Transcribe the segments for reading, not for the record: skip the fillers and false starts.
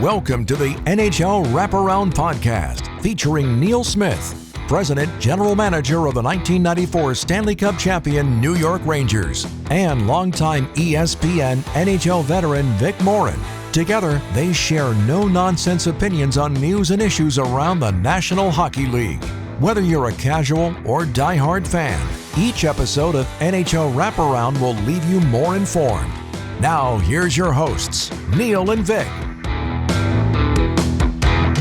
Welcome to the NHL Wraparound podcast featuring Neil Smith, President General Manager of the 1994 Stanley Cup champion New York Rangers, and longtime ESPN NHL veteran Vic Morren. Together, they share no-nonsense opinions on news and issues around the National Hockey League. Whether you're a casual or diehard fan, each episode of NHL Wraparound will leave you more informed. Now, here's your hosts, Neil and Vic.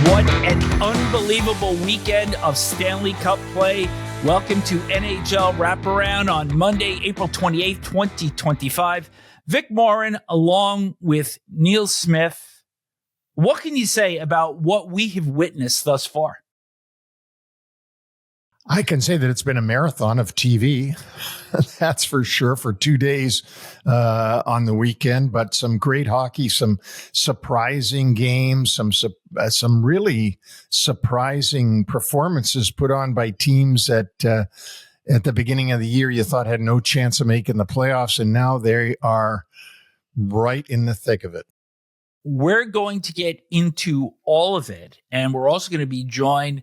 What an unbelievable weekend of Stanley Cup play. Welcome to NHL Wraparound on Monday, April 28th, 2025. Vic Morren along with Neil Smith. What can you say about what we have witnessed thus far? I can say that it's been a marathon of TV, that's for sure, for 2 days on the weekend, but some great hockey, some surprising games, some really surprising performances put on by teams that at the beginning of the year you thought had no chance of making the playoffs, and now they are right in the thick of it. We're going to get into all of it, and we're also going to be joined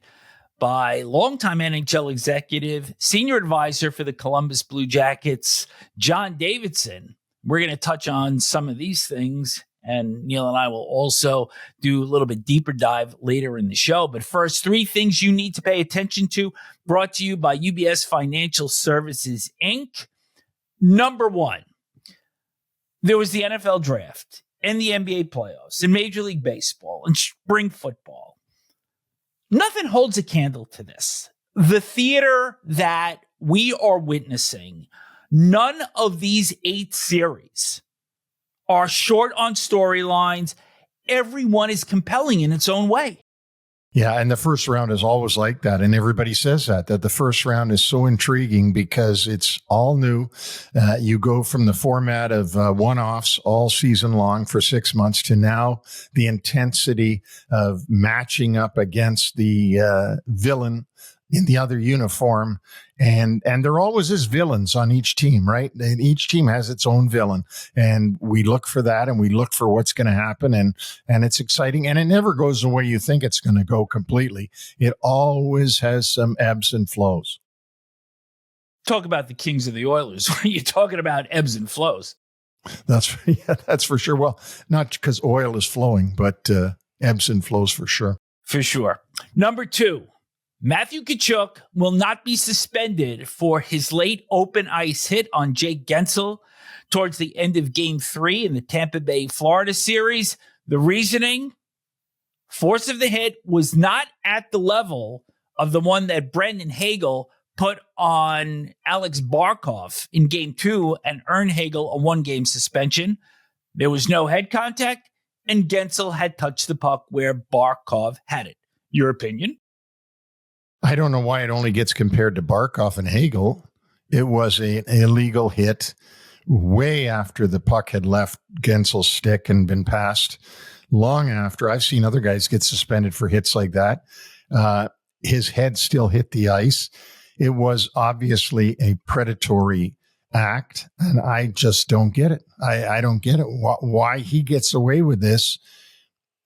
by longtime NHL executive, senior advisor for the Columbus Blue Jackets, John Davidson. We're going to touch on some of these things, and Neil and I will also do a little bit deeper dive later in the show. But first, 3 things you need to pay attention to, brought to you by UBS Financial Services, Inc. Number 1, there was the NFL draft and the NBA playoffs and Major League Baseball and spring football. Nothing holds a candle to this. The theater that we are witnessing, none of these 8 series are short on storylines. Everyone is compelling in its own way. Yeah, and the first round is always like that. And everybody says that the first round is so intriguing because it's all new. You go from the format of one-offs all season long for 6 months to now the intensity of matching up against the villain in the other uniform. And there always is villains on each team, right? And each team has its own villain. And we look for that and we look for what's going to happen. And it's exciting. And it never goes the way you think it's going to go completely. It always has some ebbs and flows. Talk about the Kings of the Oilers. You're talking about ebbs and flows. That's for sure. Well, not because oil is flowing, but ebbs and flows for sure. For sure. Number 2. Matthew Tkachuk will not be suspended for his late open ice hit on Jake Guentzel towards the end of Game 3 in the Tampa Bay, Florida series. The reasoning? Force of the hit was not at the level of the one that Brendan Hagel put on Alex Barkov in Game 2 and earned Hagel a 1-game suspension. There was no head contact, and Guentzel had touched the puck where Barkov had it. Your opinion? I don't know why it only gets compared to Barkov and Hagel. It was an illegal hit way after the puck had left Guentzel's stick and been passed, long after. I've seen other guys get suspended for hits like that. His head still hit the ice. It was obviously a predatory act, and I just don't get it. I don't get it. Why he gets away with this.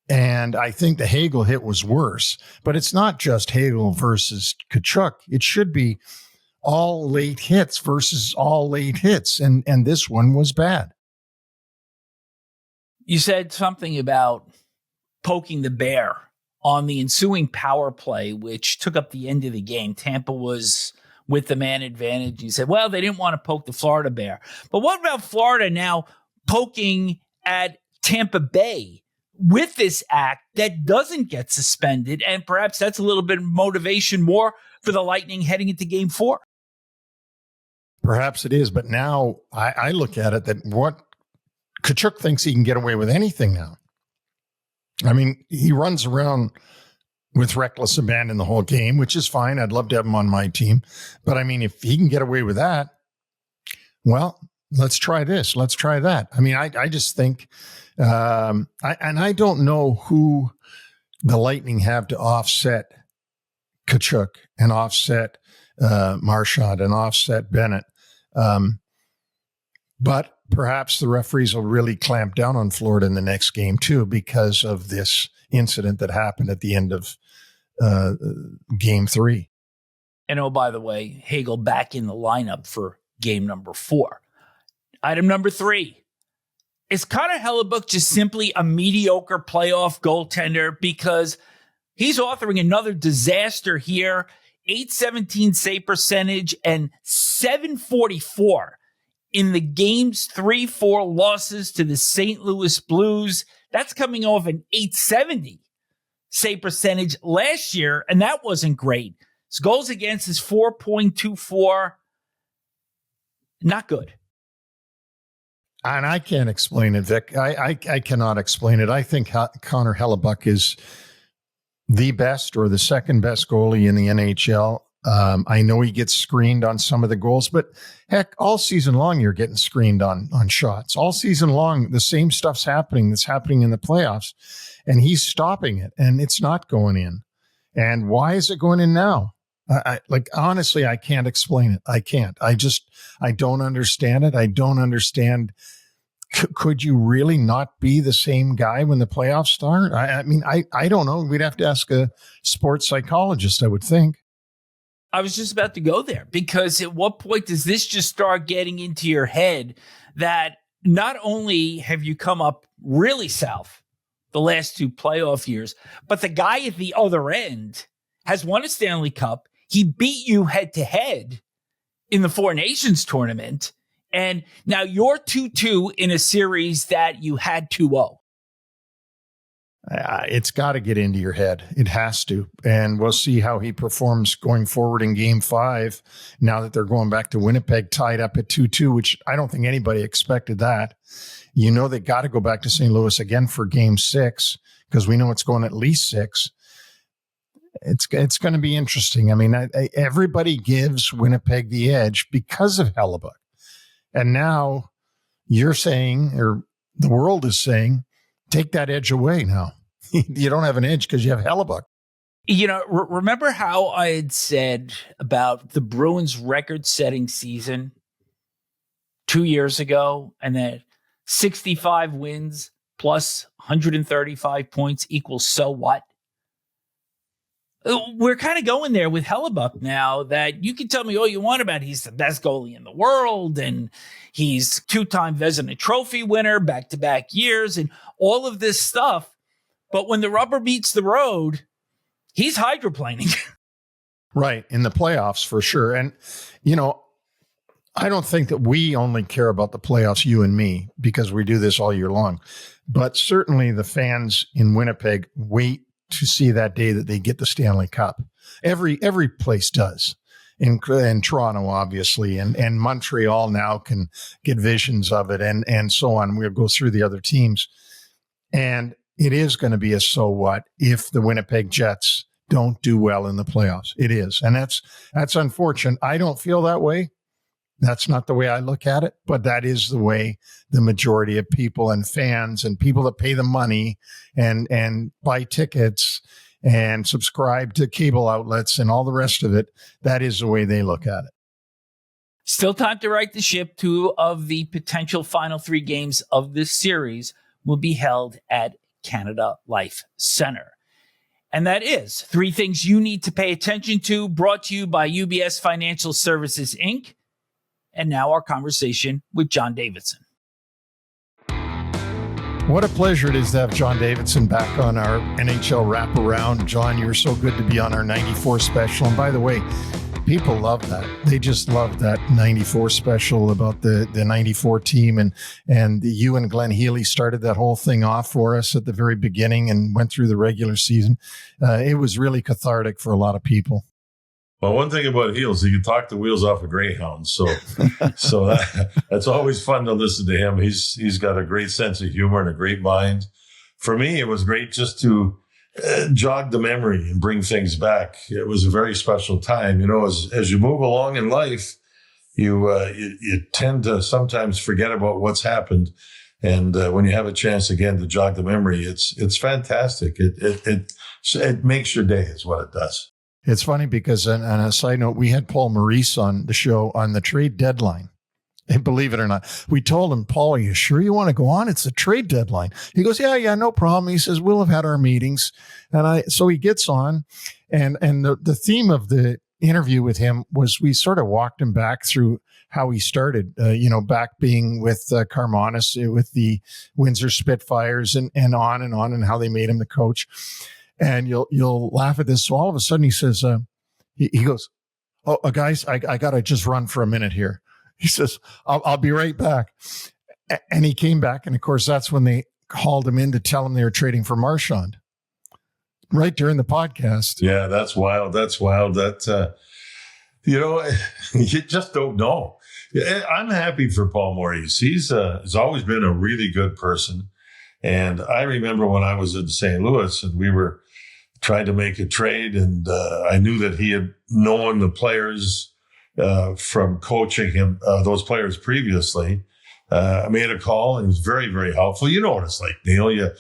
And I think the Hagel hit was worse, but it's not just Hagel versus Tkachuk. It should be all late hits versus all late hits. And this one was bad. You said something about poking the bear on the ensuing power play, which took up the end of the game. Tampa was with the man advantage. You said, well, they didn't want to poke the Florida bear. But what about Florida now poking at Tampa Bay with this act that doesn't get suspended? And perhaps that's a little bit of motivation more for the Lightning heading into Game 4. Perhaps it is, but now I look at it that what Tkachuk thinks he can get away with anything now. I mean, he runs around with reckless abandon the whole game, which is fine. I'd love to have him on my team. But I mean, if he can get away with that, well, let's try this. Let's try that. I mean, I just think, I don't know who the Lightning have to offset Tkachuk and offset Marchand and offset Bennett. But perhaps the referees will really clamp down on Florida in the next game, too, because of this incident that happened at the end of game 3. And oh, by the way, Hagel back in the lineup for game number 4. Item number 3. Is Connor Hellebuyck just simply a mediocre playoff goaltender? Because he's authoring another disaster here. .817 save percentage and .744 in the game's 3-4 losses to the St. Louis Blues. That's coming off an .870 save percentage last year, and that wasn't great. His goals against is 4.24. Not good. And I can't explain it, Vic. I cannot explain it. I think Connor Hellebuyck is the best or the second best goalie in the NHL. I know he gets screened on some of the goals, but heck, all season long, you're getting screened on shots. All season long, the same stuff's happening that's happening in the playoffs, and he's stopping it, and it's not going in. And why is it going in now? Honestly, I can't explain it. I can't. I don't understand it. I don't understand. Could you really not be the same guy when the playoffs start? I don't know. We'd have to ask a sports psychologist, I would think. I was just about to go there, because at what point does this just start getting into your head that not only have you come up really south the last 2 playoff years, but the guy at the other end has won a Stanley Cup. He beat you head to head in the Four Nations tournament. And now you're 2-2 in a series that you had 2-0. It's got to get into your head. It has to. And we'll see how he performs going forward in game 5, now that they're going back to Winnipeg tied up at 2-2, which I don't think anybody expected that. You know, they got to go back to St. Louis again for game 6, because we know it's going at least 6. It's going to be interesting. I mean, everybody gives Winnipeg the edge because of Hellebuyck. And now you're saying, or the world is saying, take that edge away now. You don't have an edge because you have Hellebuyck. You know, remember how I had said about the Bruins record-setting season 2 years ago, and that 65 wins plus 135 points equals so what? We're kind of going there with Hellebuyck now, that you can tell me all you want about he's the best goalie in the world, and he's 2-time Vezina Trophy winner, back-to-back years, and all of this stuff. But when the rubber meets the road, he's hydroplaning. Right, in the playoffs for sure. And, you know, I don't think that we only care about the playoffs, you and me, because we do this all year long. But certainly the fans in Winnipeg wait to see that day that they get the Stanley Cup. Every place does. In Toronto, obviously, and Montreal now can get visions of it, and so on. We'll go through the other teams. And it is going to be a so what if the Winnipeg Jets don't do well in the playoffs. It is. And that's unfortunate. I don't feel that way. That's not the way I look at it, but that is the way the majority of people and fans and people that pay the money and buy tickets and subscribe to cable outlets and all the rest of it, that is the way they look at it. Still time to right the ship. 2 of the potential final 3 games of this series will be held at Canada Life Center. And that is 3 things you need to pay attention to, brought to you by UBS Financial Services, Inc. And now our conversation with John Davidson. What a pleasure it is to have John Davidson back on our NHL Wraparound. John, you're so good to be on our 94 special. And by the way, people love that. They just love that 94 special about the 94 team. And you and Glenn Healy started that whole thing off for us at the very beginning and went through the regular season. It was really cathartic for a lot of people. Well, one thing about Heels, he can talk the wheels off a greyhound. So that's always fun to listen to him. He's got a great sense of humor and a great mind. For me, it was great just to jog the memory and bring things back. It was a very special time. You know, as you move along in life, you tend to sometimes forget about what's happened. And when you have a chance again to jog the memory, it's fantastic. It makes your day is what it does. It's funny because on a side note, we had Paul Maurice on the show on the trade deadline. And believe it or not, we told him, Paul, are you sure you want to go on? It's a trade deadline. He goes, yeah, no problem. He says, we'll have had our meetings. So he gets on, and the theme of the interview with him was we sort of walked him back through how he started, back being with Carmanis, with the Windsor Spitfires and on, and how they made him the coach. And you'll laugh at this. So all of a sudden he says, he goes, oh, guys, I got to just run for a minute here. He says, I'll be right back. And he came back. And of course, that's when they called him in to tell him they were trading for Marchand right during the podcast. Yeah, that's wild. That, you just don't know. I'm happy for Paul Maurice. He's always been a really good person. And I remember when I was in St. Louis and we were trying to make a trade, and I knew that he had known the players from coaching him, those players previously. I made a call, and he was very, very helpful. You know what it's like, Neil.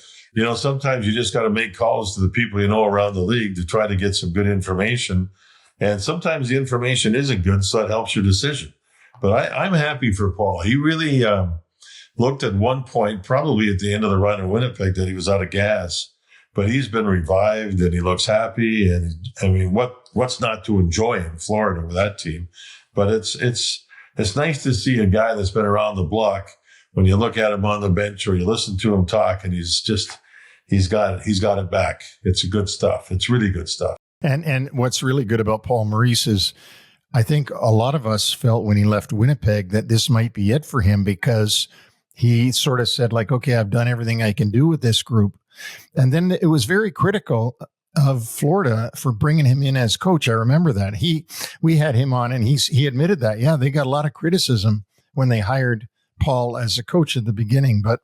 Sometimes you just got to make calls to the people you know around the league to try to get some good information. And sometimes the information isn't good, so it helps your decision. But I'm happy for Paul. He really looked at one point, probably at the end of the run in Winnipeg, that he was out of gas. But he's been revived, and he looks happy. And I mean, what's not to enjoy in Florida with that team? But it's nice to see a guy that's been around the block. When you look at him on the bench or you listen to him talk, and he's got it back. It's good stuff. It's really good stuff. And what's really good about Paul Maurice is, I think a lot of us felt when he left Winnipeg that this might be it for him, because he sort of said, like, okay, I've done everything I can do with this group. And then it was very critical of Florida for bringing him in as coach. I remember that. We had him on, and he admitted that, yeah, they got a lot of criticism when they hired Paul as a coach at the beginning, but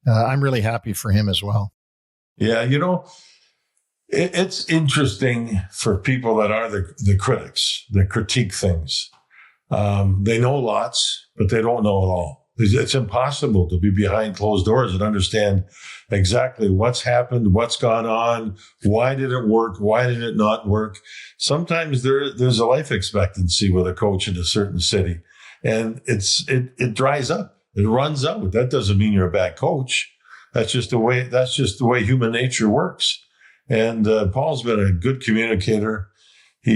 I'm really happy for him as well. Yeah, it's interesting for people that are the critics, that critique things. They know lots, but they don't know it all. It's impossible to be behind closed doors and understand exactly what's happened, what's gone on, why did it work, why did it not work. Sometimes there's a life expectancy with a coach in a certain city, and it dries up, it runs out. That doesn't mean you're a bad coach. That's just the way human nature works. And Paul's been a good communicator. I'm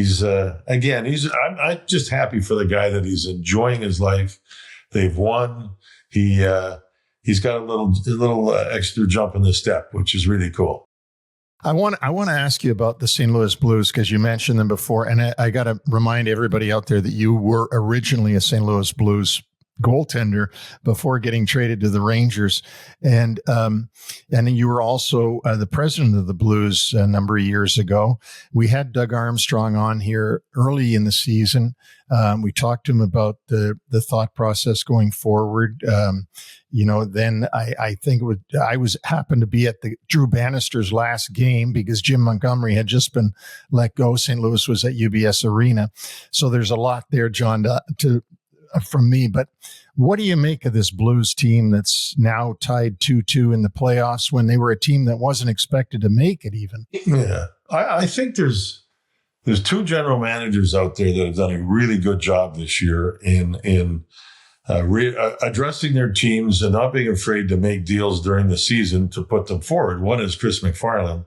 just happy for the guy that he's enjoying his life. They've won. He's got a little extra jump in the step, which is really cool. I want to ask you about the St. Louis Blues, because you mentioned them before, and I got to remind everybody out there that you were originally a St. Louis Blues goaltender before getting traded to the Rangers, and you were also the president of the Blues a number of years ago. We had Doug Armstrong on here early in the season. We talked to him about the thought process going forward. Then I think I happened to be at the Drew Bannister's last game because Jim Montgomery had just been let go. St. Louis was at UBS Arena, so there's a lot there, John, from me. But what do you make of this Blues team that's now tied 2-2 in the playoffs when they were a team that wasn't expected to make it even? Yeah, I think there's two general managers out there that have done a really good job this year in addressing their teams and not being afraid to make deals during the season to put them forward. One is Chris McFarland,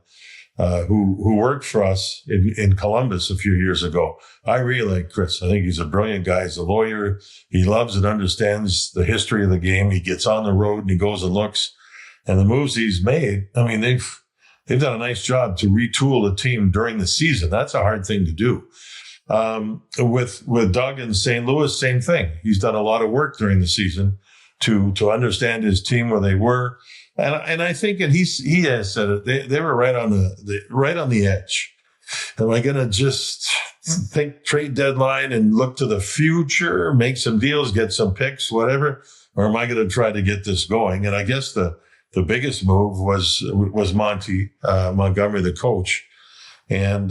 who worked for us in Columbus a few years ago. I really like Chris. I think he's a brilliant guy. He's a lawyer. He loves and understands the history of the game. He gets on the road and he goes and looks. And the moves he's made, I mean, they've done a nice job to retool a team during the season. That's a hard thing to do. With Doug in St. Louis, same thing. He's done a lot of work during the season to understand his team where they were. And I think, and he has said it, they were right on the edge. Am I going to just think trade deadline and look to the future, make some deals, get some picks, whatever? Or am I going to try to get this going? And I guess the biggest move was Monty Montgomery, the coach. And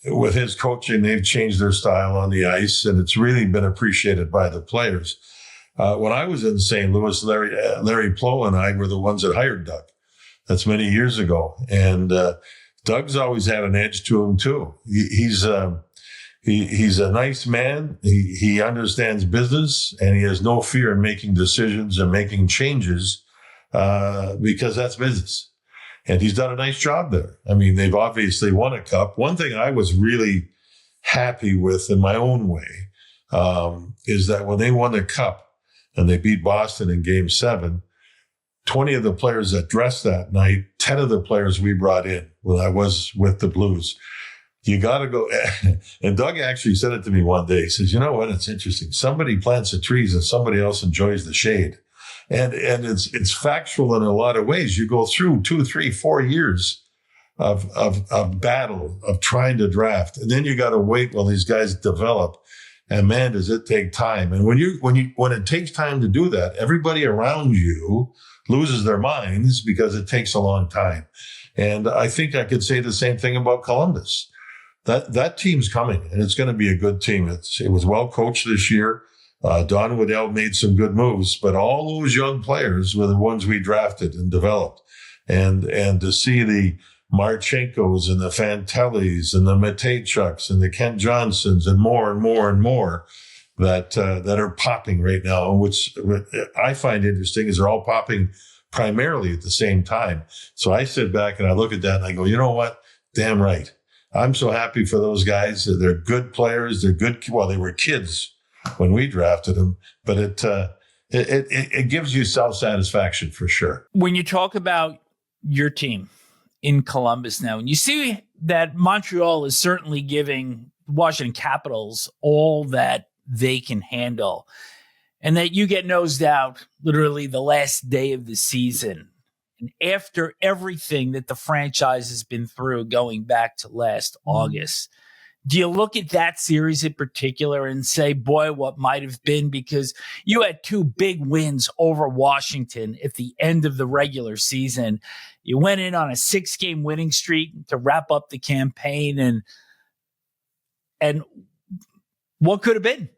with his coaching, they've changed their style on the ice, and it's really been appreciated by the players. When I was in St. Louis, Larry Plow and I were the ones that hired Doug. That's many years ago. And Doug's always had an edge to him, too. He's a nice man. He understands business, and he has no fear in making decisions and making changes because that's business. And he's done a nice job there. I mean, they've obviously won a cup. One thing I was really happy with in my own way is that when they won the cup and they beat Boston in Game 7, 20 of the players that dressed that night, 10 of the players we brought in when I was with the Blues. You got to go. And Doug actually said it to me one day. He says, you know what? It's interesting. Somebody plants the trees and somebody else enjoys the shade. And it's factual in a lot of ways. You go through 2, 3, 4 years of battle, of trying to draft. And then you got to wait while these guys develop. And man, does it take time. And when it takes time to do that, everybody around you loses their minds because it takes a long time. And I think I could say the same thing about Columbus. That team's coming, and it's going to be a good team. It was well coached this year. Don Waddell made some good moves, but all those young players were the ones we drafted and developed. And to see the Marchenkos and the Fantellis and the Matejchuks and the Kent Johnsons and more and more and more that are popping right now, which I find interesting is they're all popping primarily at the same time. So I sit back and I look at that and I go, you know what? Damn right. I'm so happy for those guys. They're good players. They're good. Well, they were kids when we drafted them, but it gives you self-satisfaction for sure. When you talk about your team in Columbus now, and you see that Montreal is certainly giving Washington Capitals all that they can handle, and that you get nosed out literally the last day of the season. And after everything that the franchise has been through going back to last August, do you look at that series in particular and say, boy, what might have been? Because you had 2 big wins over Washington at the end of the regular season. You went in on a 6-game winning streak to wrap up the campaign. And what could have been?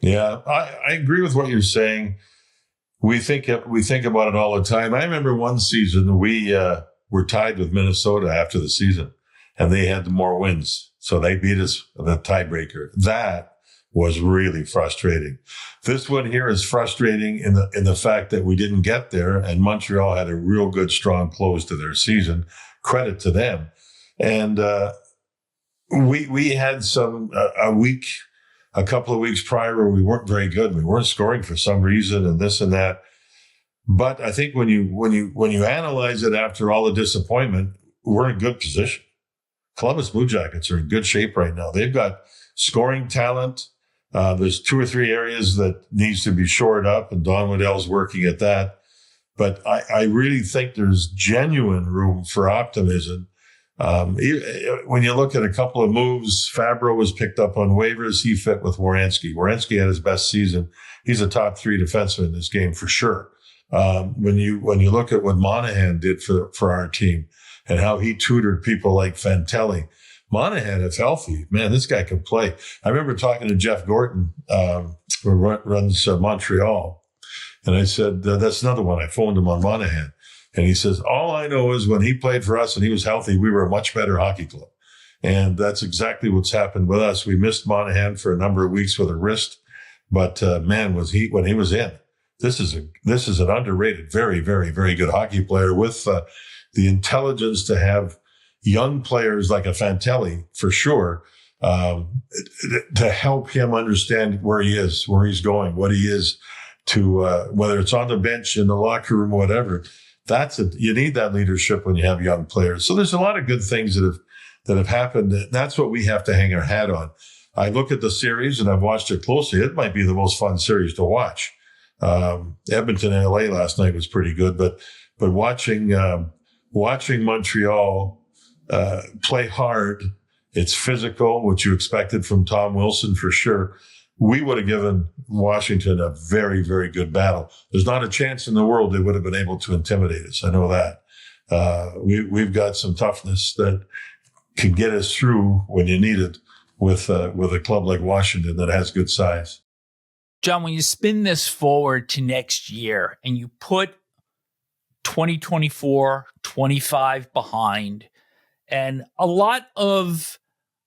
Yeah, I agree with what you're saying. We think about it all the time. I remember one season we were tied with Minnesota after the season, and they had more wins, so they beat us the tiebreaker. That was really frustrating. This one here is frustrating in the fact that we didn't get there, and Montreal had a real good, strong close to their season. Credit to them. And we had a couple of weeks prior where we weren't very good. We weren't scoring for some reason and this and that. But I think when you analyze it after all the disappointment, we're in good position. Columbus Blue Jackets are in good shape right now. They've got scoring talent. There's 2 or 3 areas that needs to be shored up, and Don Waddell's working at that. But I really think there's genuine room for optimism. When you look at a couple of moves, Fabro was picked up on waivers. He fit with Werenski. Werenski had his best season. He's a top 3 defenseman in this game for sure. When you look at what Monahan did for our team and how he tutored people like Fantelli, Monahan, if healthy, man, this guy can play. I remember talking to Jeff Gorton, who runs Montreal, and I said, that's another one. I phoned him on Monahan. And he says, all I know is when he played for us and he was healthy, we were a much better hockey club. And that's exactly what's happened with us. We missed Monahan for a number of weeks with a wrist, but man, when he was in. This is an underrated, very, very, very good hockey player with the intelligence to have young players like a Fantelli, for sure, to help him understand where he is, where he's going, what he is, to whether it's on the bench, in the locker room, whatever. You need that leadership when you have young players. So there's a lot of good things that have happened. That's what we have to hang our hat on. I look at the series and I've watched it closely. It might be the most fun series to watch. Edmonton and LA last night was pretty good, but watching Montreal play hard, it's physical, which you expected from Tom Wilson for sure. We would have given Washington a very, very good battle. There's not a chance in the world they would have been able to intimidate us. I know that. We've got some toughness that can get us through when you need it with a club like Washington that has good size. John, when you spin this forward to next year and you put 2024, 25 behind, and a lot of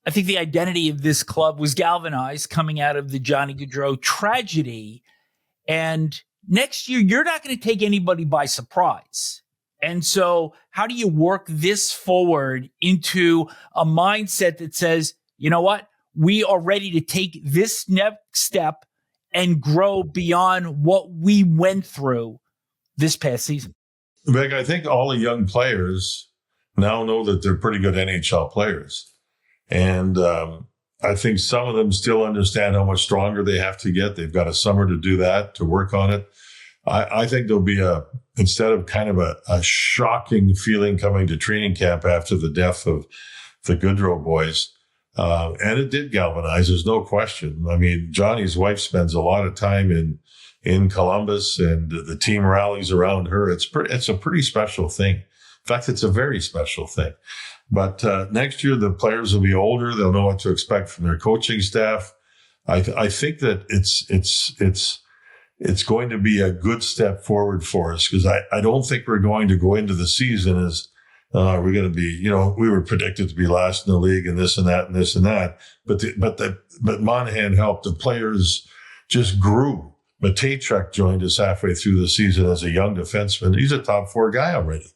I think the identity of this club was galvanized coming out of the Johnny Gaudreau tragedy. And next year, you're not going to take anybody by surprise. And so how do you work this forward into a mindset that says, you know what, we are ready to take this next step and grow beyond what we went through this past season? Vic, I think all the young players now know that they're pretty good NHL players. And I think some of them still understand how much stronger they have to get. They've got a summer to do that, to work on it. I think there'll be instead of kind of a shocking feeling coming to training camp after the death of the Gaudreau boys. And it did galvanize, there's no question. I mean, Johnny's wife spends a lot of time in Columbus, and the team rallies around her. It's a pretty special thing. In fact, it's a very special thing. But next year, the players will be older. They'll know what to expect from their coaching staff. I think that it's going to be a good step forward for us, because I don't think we're going to go into the season as we're going to be, we were predicted to be last in the league and this and that and this and that. But Monahan helped. The players just grew. Matthew Tkachuk joined us halfway through the season as a young defenseman. He's a top 4 guy already.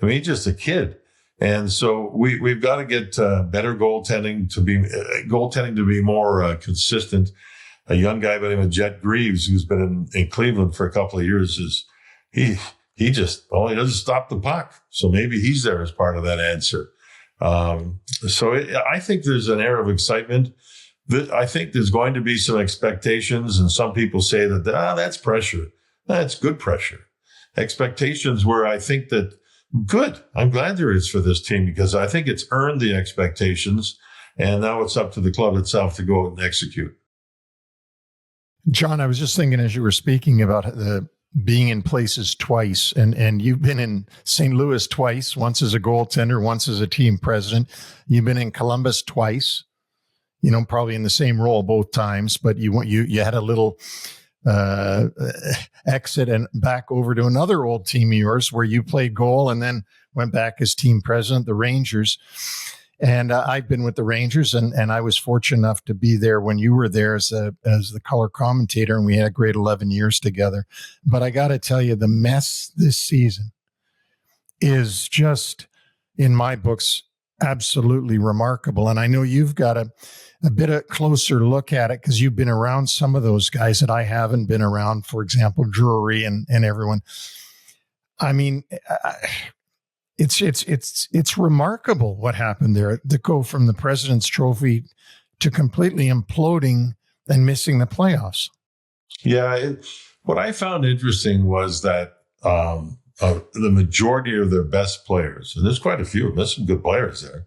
I mean, he's just a kid. And so we've got to get better goaltending to be more consistent. A young guy by the name of Jet Greaves, who's been in Cleveland for a couple of years, he doesn't stop the puck. So maybe he's there as part of that answer. I think there's an air of excitement. I think there's going to be some expectations, and some people say that that's pressure. That's good pressure. Expectations where I think that good. I'm glad there is for this team, because I think it's earned the expectations, and now it's up to the club itself to go and execute. John, I was just thinking as you were speaking about the being in places twice, and you've been in St. Louis twice, once as a goaltender, once as a team president. You've been in Columbus twice, probably in the same role both times, but you had a little exit and back over to another old team of yours where you played goal and then went back as team president, the Rangers. And I've been with the Rangers, and I was fortunate enough to be there when you were there as the color commentator, and we had a great 11 years together. But I got to tell you, the mess this season is just, in my books, absolutely remarkable. And I know you've got a bit of closer look at it, because you've been around some of those guys that I haven't been around, for example, Drury and everyone. I mean, it's remarkable what happened there, to go from the President's Trophy to completely imploding and missing the playoffs. Yeah. What I found interesting was that the majority of their best players, and there's quite a few of them, there's some good players there,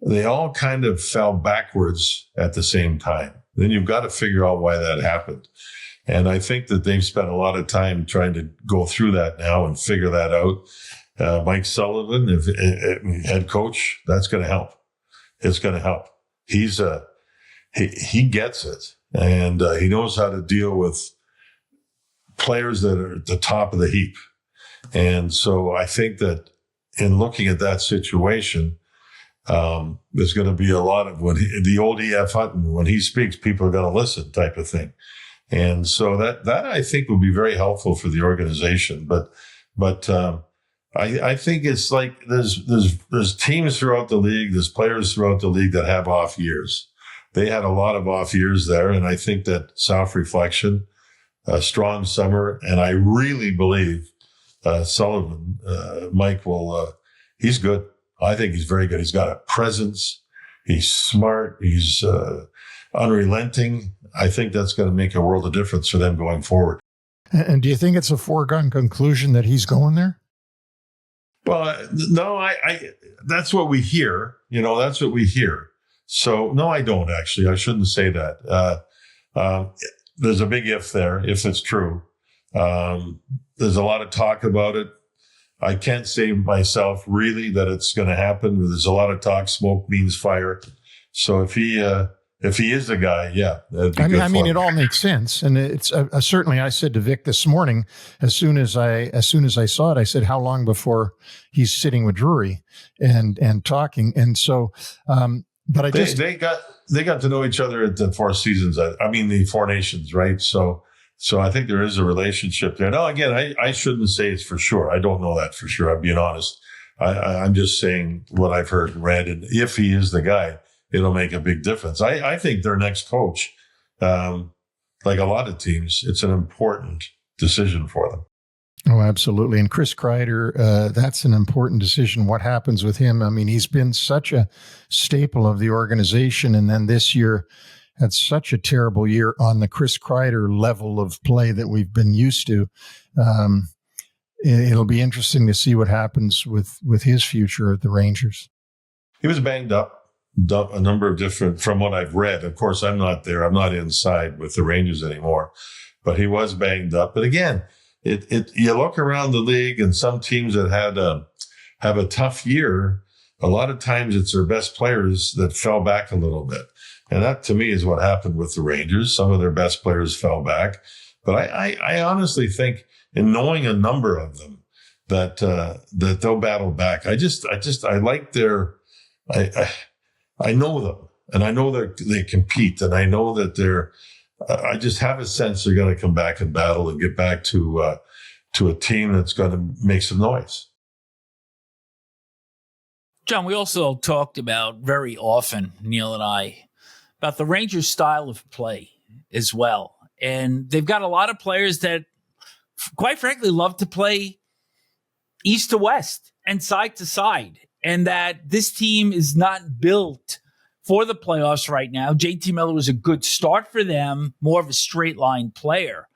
they all kind of fell backwards at the same time. Then you've got to figure out why that happened. And I think that they've spent a lot of time trying to go through that now and figure that out. Mike Sullivan, if head coach, that's going to help. It's going to help. He gets it, and he knows how to deal with players that are at the top of the heap. And so I think that in looking at that situation, there's going to be a lot of the old E.F. Hutton, when he speaks, people are going to listen type of thing. And so that I think will be very helpful for the organization. But I think it's like there's teams throughout the league, there's players throughout the league that have off years. They had a lot of off years there, and I think that self-reflection, a strong summer, and I really believe Sullivan, Mike he's good. I think he's very good. He's got a presence. He's smart. He's unrelenting. I think that's going to make a world of difference for them going forward. And do you think it's a foregone conclusion that he's going there? Well, no, I that's what we hear. That's what we hear. So, no, I don't actually. I shouldn't say that. There's a big if there, if it's true. There's a lot of talk about it. I can't say myself really that it's going to happen. There's a lot of talk. Smoke means fire. So if he is the guy, yeah. I mean, it all makes sense, and it's certainly. I said to Vic this morning, as soon as I saw it, I said, "How long before he's sitting with Drury and talking?" And so But they got to know each other at the Four Seasons. The Four Nations, right? So I think there is a relationship there. Now, again, I shouldn't say it's for sure. I don't know that for sure. I'm being honest. I'm just saying what I've heard and read. And if he is the guy, it'll make a big difference. I think their next coach, like a lot of teams, it's an important decision for them. Oh, absolutely. And Chris Kreider, that's an important decision. What happens with him? I mean, he's been such a staple of the organization. And then this year had such a terrible year on the Chris Kreider level of play that we've been used to. It'll be interesting to see what happens with his future at the Rangers. He was banged up a number of different, from what I've read. Of course, I'm not there. I'm not inside with the Rangers anymore, but he was banged up. But again, you look around the league and some teams that have a tough year, a lot of times it's their best players that fell back a little bit. And that to me is what happened with the Rangers. Some of their best players fell back. But I honestly think, in knowing a number of them, that they'll battle back. I like I know them, and I know that they compete, and I know that I just have a sense they're going to come back and battle and get back to a team that's going to make some noise. John, we also talked about very often, Neil and I, about the Rangers' style of play as well. And they've got a lot of players that, quite frankly, love to play east to west and side to side. And that this team is not built for the playoffs right now. JT Miller was a good start for them, more of a straight line player.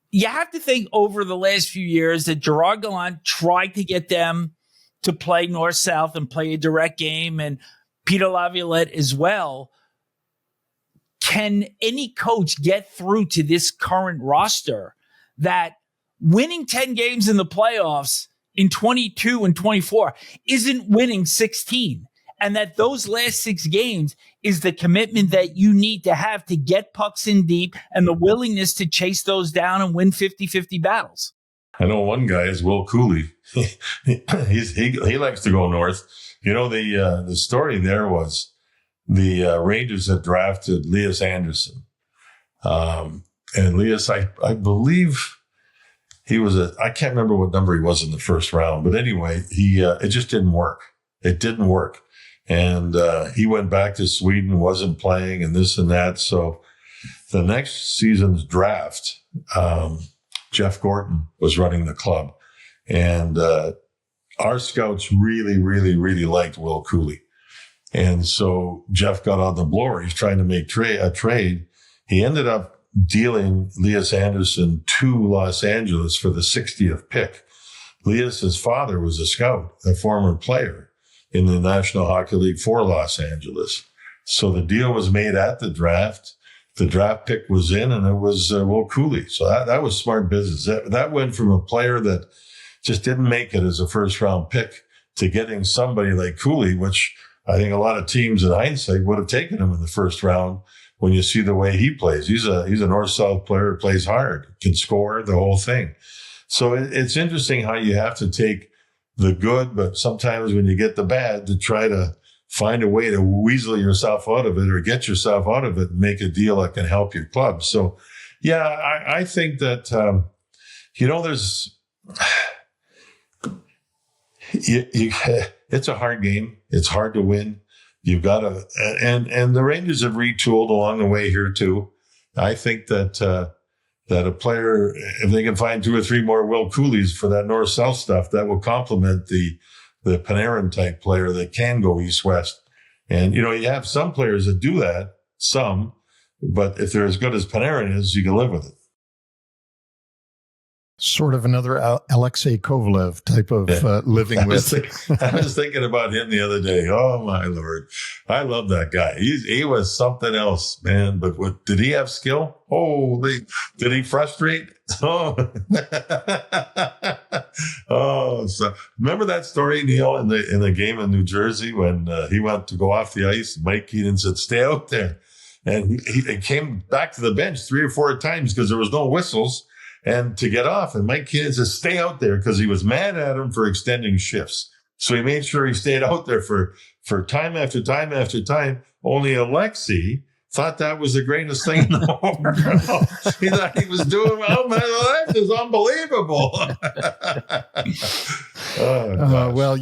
You have to think over the last few years that Gerard Gallant tried to get them to play north-south and play a direct game, and Peter Laviolette as well. Can any coach get through to this current roster that winning 10 games in the playoffs in 22 and 24 isn't winning 16? And that those last 6 games is the commitment that you need to have to get pucks in deep and the willingness to chase those down and win 50-50 battles. I know one guy is Will Cooley. he likes to go north. You know, the story there was the Rangers had drafted Lias Andersson. And Lias, I believe he was I can't remember what number he was in the first round, but anyway, it just didn't work. It didn't work. And he went back to Sweden, wasn't playing, and this and that. So the next season's draft, Jeff Gorton was running the club. And our scouts really, really, really liked Will Cooley. And so Jeff got on the blower. He's trying to make a trade. He ended up dealing Lias Andersson to Los Angeles for the 60th pick. Lias's father was a scout, a former player in the National Hockey League for Los Angeles. So the deal was made at the draft. The draft pick was in, and it was Will Cooley. So that was smart business. That went from a player that just didn't make it as a first-round pick to getting somebody like Cooley, which I think a lot of teams in hindsight would have taken him in the first round when you see the way he plays. He's a north-south player, plays hard, can score, the whole thing. So it's interesting how you have to take the good, but sometimes when you get the bad, to try to find a way to weasel yourself out of it or get yourself out of it and make a deal that can help your club. So, yeah, I think that, there's, it's a hard game. It's hard to win. You've got to, and the Rangers have retooled along the way here too. I think that a player, if they can find 2 or 3 more Will Cooleys for that north-south stuff, that will complement the Panarin type player that can go east-west. And, you have some players that do that, but if they're as good as Panarin is, you can live with it. Sort of another Alexei Kovalev type of living with. I was thinking about him the other day. Oh, my Lord. I love that guy. He was something else, man. But did he have skill? Holy, did he frustrate? Oh, so remember that story, Neil, in the game in New Jersey when he went to go off the ice? Mike Keenan said, "Stay out there." And he came back to the bench 3 or 4 times because there was no whistles. And to get off, and Mike Keenan says, "Stay out there," because he was mad at him for extending shifts. So he made sure he stayed out there for time after time after time. Only Alexei thought that was the greatest thing in the world. He thought he was doing, oh, my life is unbelievable. Well,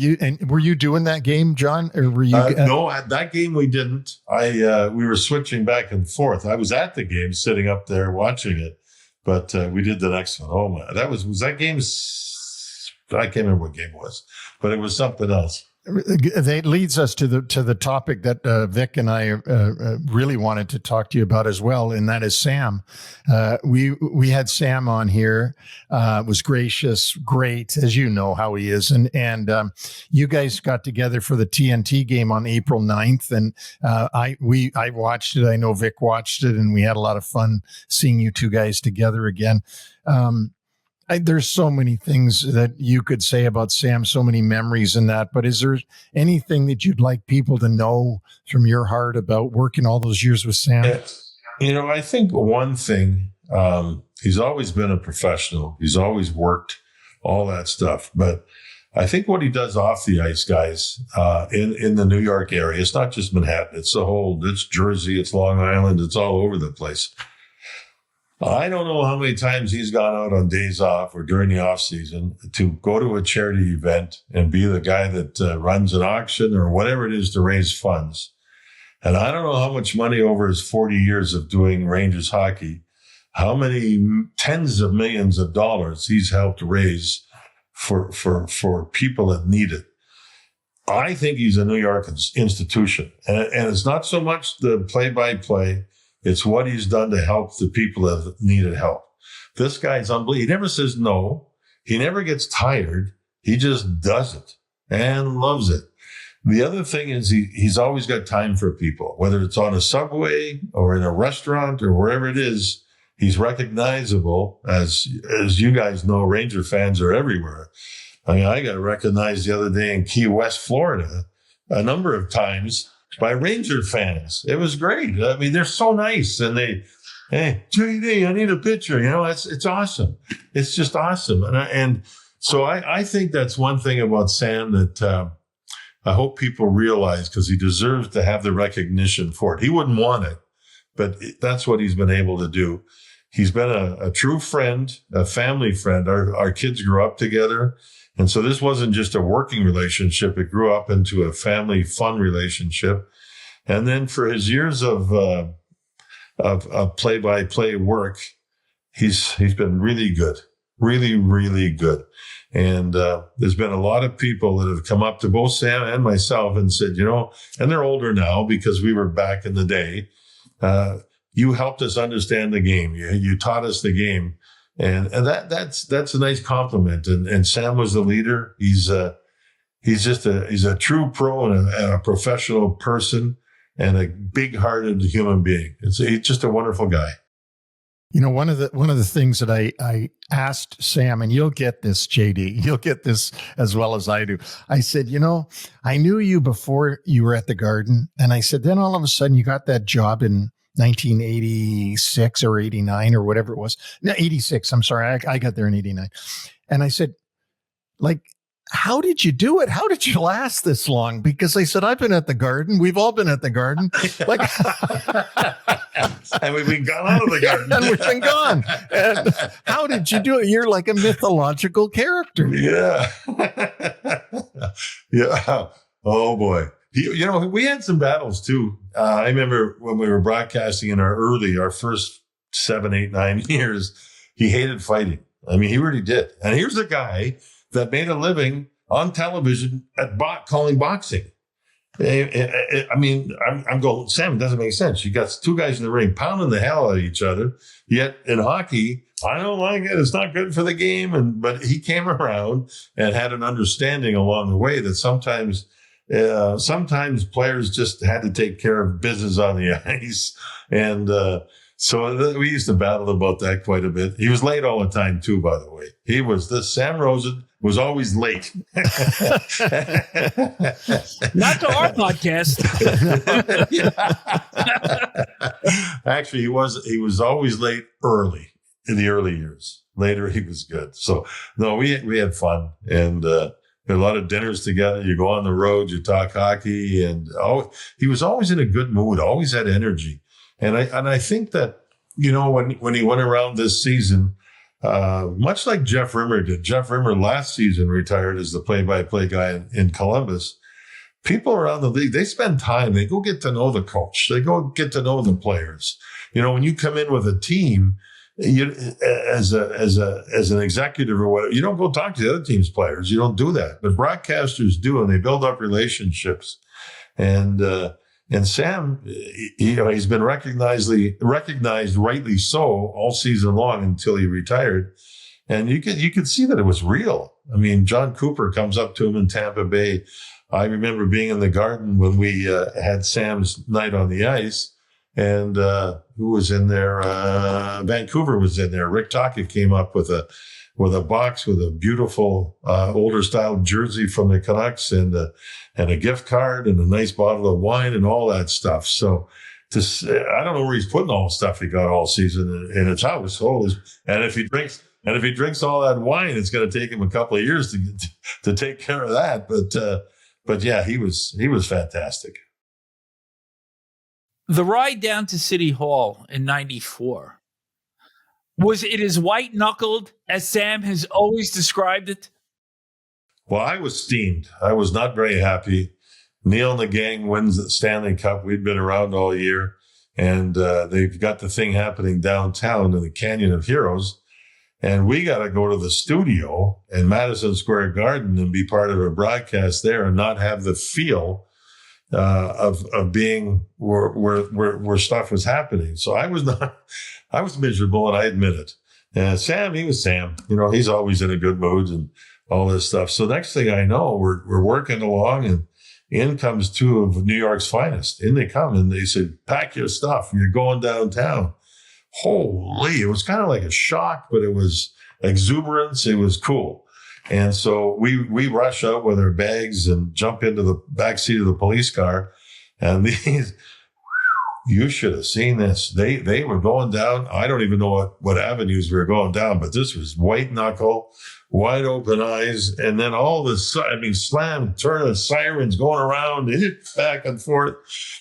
were you doing that game, John, or were you? No, at that game we didn't. We were switching back and forth. I was at the game, sitting up there watching it, but we did the next one. Oh my, was that game? I can't remember what game it was, but it was something else. That leads us to the topic that Vic and I really wanted to talk to you about as well, and that is Sam. We had Sam on here. Was gracious, great, as you know how he is, and you guys got together for the TNT game on April 9th, and I watched it. I know Vic watched it, and we had a lot of fun seeing you two guys together again. There's so many things that you could say about Sam, so many memories in that, but is there anything that you'd like people to know from your heart about working all those years with Sam? I think one thing, he's always been a professional. He's always worked, all that stuff. But I think what he does off the ice, guys, in the New York area, it's not just Manhattan, it's Jersey, it's Long Island, it's all over the place. I don't know how many times he's gone out on days off or during the off season to go to a charity event and be the guy that runs an auction or whatever it is to raise funds. And I don't know how much money over his 40 years of doing Rangers hockey, how many tens of millions of dollars he's helped raise for people that need it. I think he's a New York institution. And it's not so much the play-by-play. It's what he's done to help the people that needed help. This guy's unbelievable. He never says no. He never gets tired. He just does it and loves it. The other thing is he's always got time for people, whether it's on a subway or in a restaurant or wherever it is. He's recognizable. As you guys know, Ranger fans are everywhere. I mean, I got recognized the other day in Key West, Florida, a number of times by Ranger fans. It was great. I mean, they're so nice. And hey, JD, I need a picture. It's awesome. It's just awesome. And so I think that's one thing about Sam that I hope people realize, because he deserves to have the recognition for it. He wouldn't want it, but that's what he's been able to do. He's been a true friend, a family friend. Our kids grew up together. And so this wasn't just a working relationship. It grew up into a family fun relationship. And then for his years of play-by-play work, he's been really good, really, really good. And there's been a lot of people that have come up to both Sam and myself and said, and they're older now because we were back in the day. You helped us understand the game. You taught us the game. And that's a nice compliment. And Sam was the leader. He's a true pro and a professional person and a big-hearted human being. He's just a wonderful guy. One of the things that I asked Sam, and you'll get this, JD, you'll get this as well as I do. I said, I knew you before you were at the Garden, and I said, then all of a sudden you got that job in 1986 or 89 or whatever it was. No, 86. I'm sorry. I got there in 89. And I said, how did you do it? How did you last this long? Because I said, I've been at the Garden. We've all been at the Garden. And we've been gone out of the Garden. And we've been gone. And how did you do it? You're like a mythological character. Yeah. Yeah. Oh boy. We had some battles too. I remember when we were broadcasting in our first 7, 8, 9 years, he hated fighting. I mean, he really did. And here's a guy that made a living on television at calling boxing. I mean, I'm going, Sam, it doesn't make sense. You got two guys in the ring pounding the hell out of each other. Yet in hockey, I don't like it. It's not good for the game. But he came around and had an understanding along the way that sometimes players just had to take care of business on the ice. And so we used to battle about that quite a bit. He was late all the time, too, by the way. Sam Rosen was always late. Not to our podcast. Actually, he was always late early in the early years. Later, he was good. So, no, we had fun. And a lot of dinners together. You go on the road, you talk hockey, and he was always in a good mood, always had energy. And I think that, when he went around this season, much like Jeff Rimmer did. Jeff Rimmer last season retired as the play-by-play guy in Columbus. People around the league, they spend time. They go get to know the coach. They go get to know the players. When you come in with a team, as an executive or whatever, you don't go talk to the other team's players. You don't do that. But broadcasters do, and they build up relationships. And Sam, he's been recognized rightly so all season long until he retired. And you could see that it was real. I mean, John Cooper comes up to him in Tampa Bay. I remember being in the Garden when we had Sam's night on the ice, and who was in there? Vancouver was in there. Rick Tocchet came up with a box with a beautiful older style jersey from the Canucks and a gift card and a nice bottle of wine and all that stuff. So I don't know where he's putting all the stuff he got all season in his house. And if he drinks all that wine, it's going to take him a couple of years to take care of that. But yeah, he was fantastic. The ride down to City Hall in '94, was it as white-knuckled as Sam has always described it? Well, I was steamed. I was not very happy. Neil and the gang wins the Stanley Cup. We'd been around all year, and they've got the thing happening downtown in the Canyon of Heroes. And we got to go to the studio in Madison Square Garden and be part of a broadcast there and not have the feel of being where stuff was happening. So I was miserable, and I admit it. And Sam, he was Sam. He's always in a good mood and all this stuff. So next thing I know, we're working along, and in comes two of New York's finest. In they come, and they said, "Pack your stuff. You're going downtown." Holy, it was kind of like a shock, but it was exuberance. It was cool. And so we rush out with our bags and jump into the back seat of the police car. And these, you should have seen this. They were going down. I don't even know what avenues we were going down, but this was white knuckle, wide open eyes. And then all this, slam, turn of sirens going around, hit back and forth.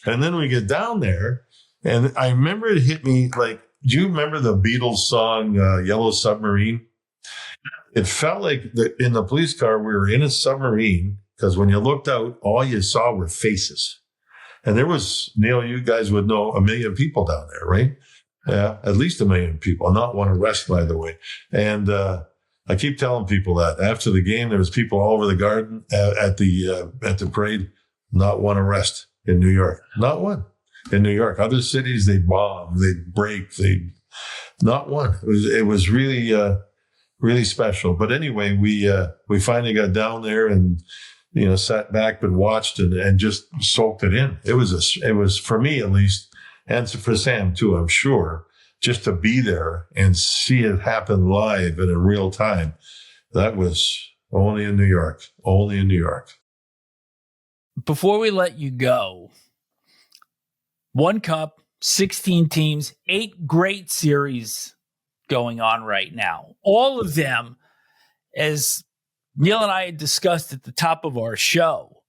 And then we get down there, and I remember it hit me like, do you remember the Beatles song, Yellow Submarine? It felt like in the police car, we were in a submarine, because when you looked out, all you saw were faces. And there was, Neil, you guys would know, 1 million people down there, right? Yeah, at least 1 million people, not one arrest, by the way. And I keep telling people that after the game, there was people all over the Garden at the parade, not one arrest in New York, not one. In New York, other cities, they bomb, they break, not one. It was really, really special. But anyway, we finally got down there and, sat back and watched and just soaked it in. It was for me at least, and for Sam too, I'm sure, just to be there and see it happen live and in real time. That was only in New York, only in New York. Before we let you go, 1 cup, 16 teams, 8 great series going on right now. All of them, as Neil and I had discussed at the top of our show,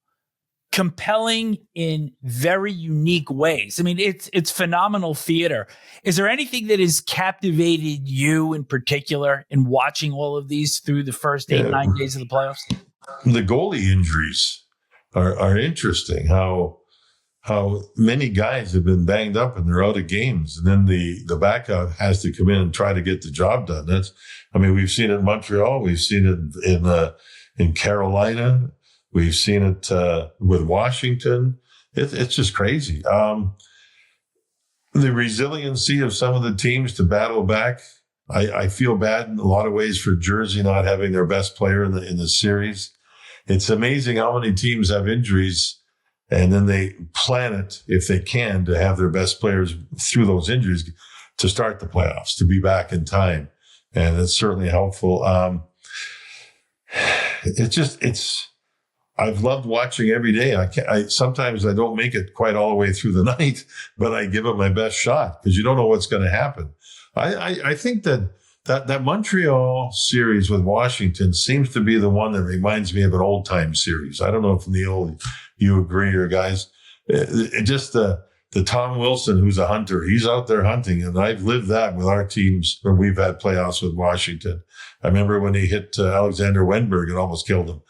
compelling in very unique ways. I mean, it's phenomenal theater. Is there anything that has captivated you in particular in watching all of these through the first 8-9 days of the playoffs? The goalie injuries are interesting. How many guys have been banged up and they're out of games, and then the backup has to come in and try to get the job done. We've seen it in Montreal, we've seen it in Carolina, we've seen it with Washington. It's just crazy. The resiliency of some of the teams to battle back. I feel bad in a lot of ways for Jersey not having their best player in the series. It's amazing how many teams have injuries, and then they plan it, if they can, to have their best players through those injuries to start the playoffs, to be back in time. And it's certainly helpful. I've loved watching every day. Sometimes I don't make it quite all the way through the night, but I give it my best shot, because you don't know what's going to happen. I think that that Montreal series with Washington seems to be the one that reminds me of an old time series. I don't know if Neil, you agree, or guys, just the Tom Wilson, who's a hunter, he's out there hunting. And I've lived that with our teams where we've had playoffs with Washington. I remember when he hit Alexander Wenberg and almost killed him.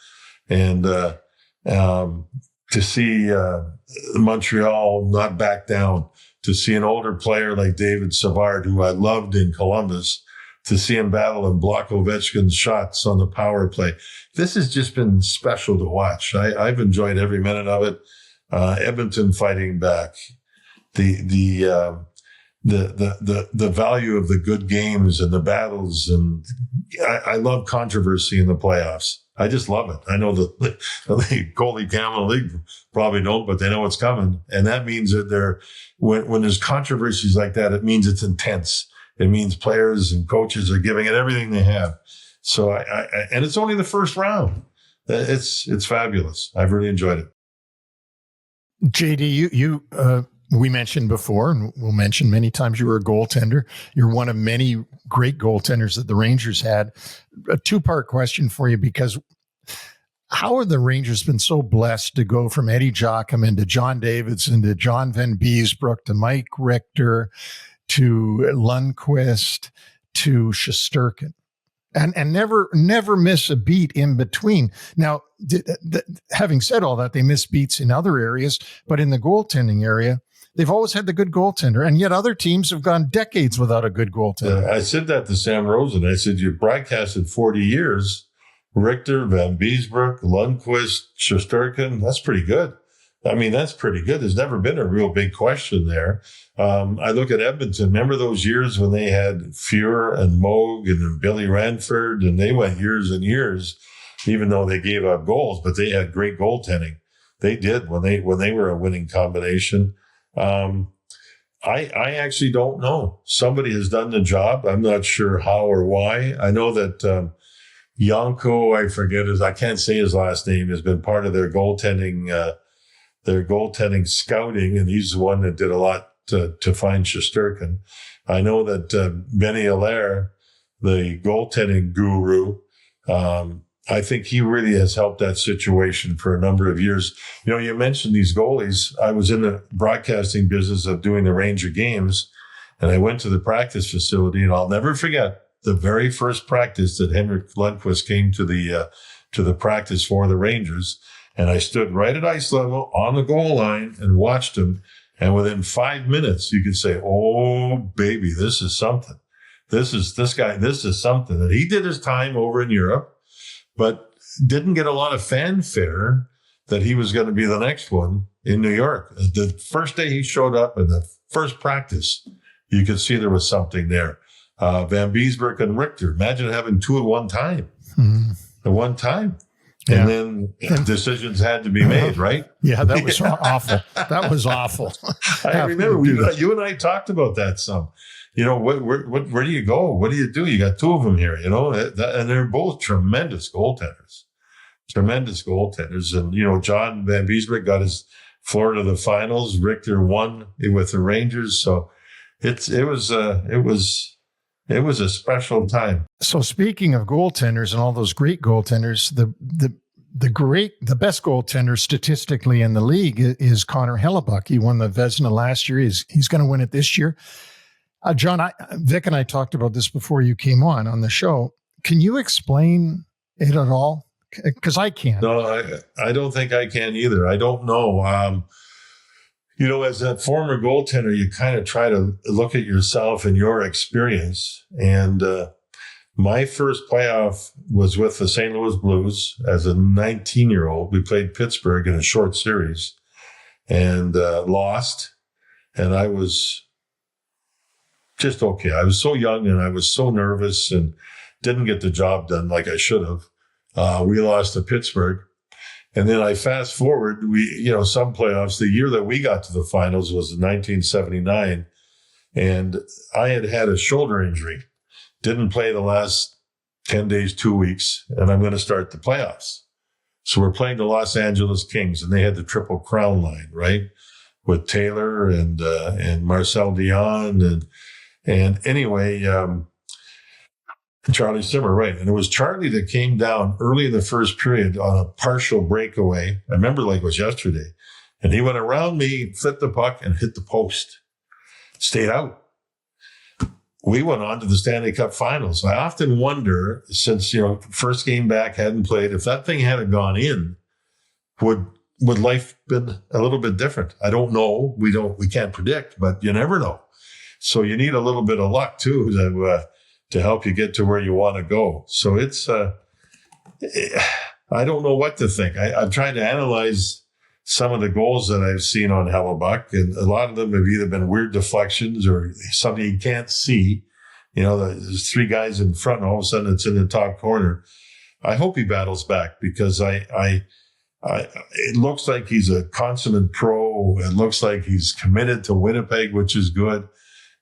And to see Montreal not back down, to see an older player like David Savard, who I loved in Columbus, to see him battle and block Ovechkin's shots on the power play. This has just been special to watch. I've enjoyed every minute of it. Edmonton fighting back, the value of the good games and the battles, and I love controversy in the playoffs. I just love it. I know the goalie camel league probably don't, but they know it's coming, and that means that when there's controversies like that, it means it's intense. It means players and coaches are giving it everything they have. So and it's only the first round. It's fabulous. I've really enjoyed it. JD, we mentioned before, and we'll mention many times, you were a goaltender. You're one of many great goaltenders that the Rangers had. A two-part question for you, because how have the Rangers been so blessed to go from Eddie Giacomin to John Davidson to John Van Beesbrook to Mike Richter to Lundqvist to Shesterkin, and never miss a beat in between. Now, having said all that, they miss beats in other areas, but in the goaltending area, they've always had the good goaltender, and yet other teams have gone decades without a good goaltender. I said that to Sam Rosen. I said, you broadcasted 40 years, Richter, Van Beesbrook, Lundqvist, Shesterkin. That's pretty good. I mean, that's pretty good. There's never been a real big question there. I look at Edmonton. Remember those years when they had Fuhr and Moog and Billy Ranford, and they went years and years, even though they gave up goals, but they had great goaltending. They did when they were a winning combination. I actually don't know. Somebody has done the job. I'm not sure how or why. I know that Janko, I can't say his last name, has been part of their goaltending scouting, and he's the one that did a lot to find Shesterkin. I know that Benny Allaire, the goaltending guru, I think he really has helped that situation for a number of years. You know, you mentioned these goalies. I was in the broadcasting business of doing the Ranger games, and I went to the practice facility, and I'll never forget the very first practice that Henrik Lundqvist came to the practice for the Rangers. And I stood right at ice level on the goal line and watched him. And within 5 minutes, you could say, oh, baby, this is something. This is something. And he did his time over in Europe, but didn't get a lot of fanfare that he was going to be the next one in New York. The first day he showed up in the first practice, you could see there was something there. Van Beesbrook and Richter, imagine having two at one time. Mm-hmm. At one time. Yeah. And then decisions had to be made, right? Yeah, that was awful. That was awful. I remember you and I talked about that some. You know, where do you go? What do you do? You got two of them here, you know, and they're both tremendous goaltenders. And, you know, John Van Beesbrook got his Florida to the finals. Richter won with the Rangers. So it was a special time. So speaking of goaltenders and all those great goaltenders, the best goaltender statistically in the league is Connor Hellebuyck. He won the Vezina last year. He's going to win it this year. John, Vic and I talked about this before you came on the show. Can you explain it at all? Because I can't. No, I don't think I can either. I don't know. You know, as a former goaltender, you kind of try to look at yourself and your experience. And my first playoff was with the St. Louis Blues as a 19-year-old. We played Pittsburgh in a short series and lost. And I was just okay. I was so young and I was so nervous and didn't get the job done like I should have. We lost to Pittsburgh. And then I fast forward, some playoffs, the year that we got to the finals was in 1979. And I had a shoulder injury, didn't play the last 10 days, 2 weeks, and I'm going to start the playoffs. So we're playing the Los Angeles Kings, and they had the Triple Crown line, right? With Taylor and Marcel Dion. And anyway, Charlie Simmer, right. And it was Charlie that came down early in the first period on a partial breakaway. I remember like it was yesterday. And he went around me, flipped the puck, and hit the post. Stayed out. We went on to the Stanley Cup Finals. I often wonder, since, first game back, hadn't played, if that thing hadn't gone in, would life been a little bit different? I don't know. We can't predict, but you never know. So you need a little bit of luck too to help you get to where you want to go. So it's, I don't know what to think. I'm trying to analyze some of the goals that I've seen on Hellebuyck, and a lot of them have either been weird deflections or something you can't see. There's three guys in front, and all of a sudden it's in the top corner. I hope he battles back, because it looks like he's a consummate pro. It looks like he's committed to Winnipeg, which is good.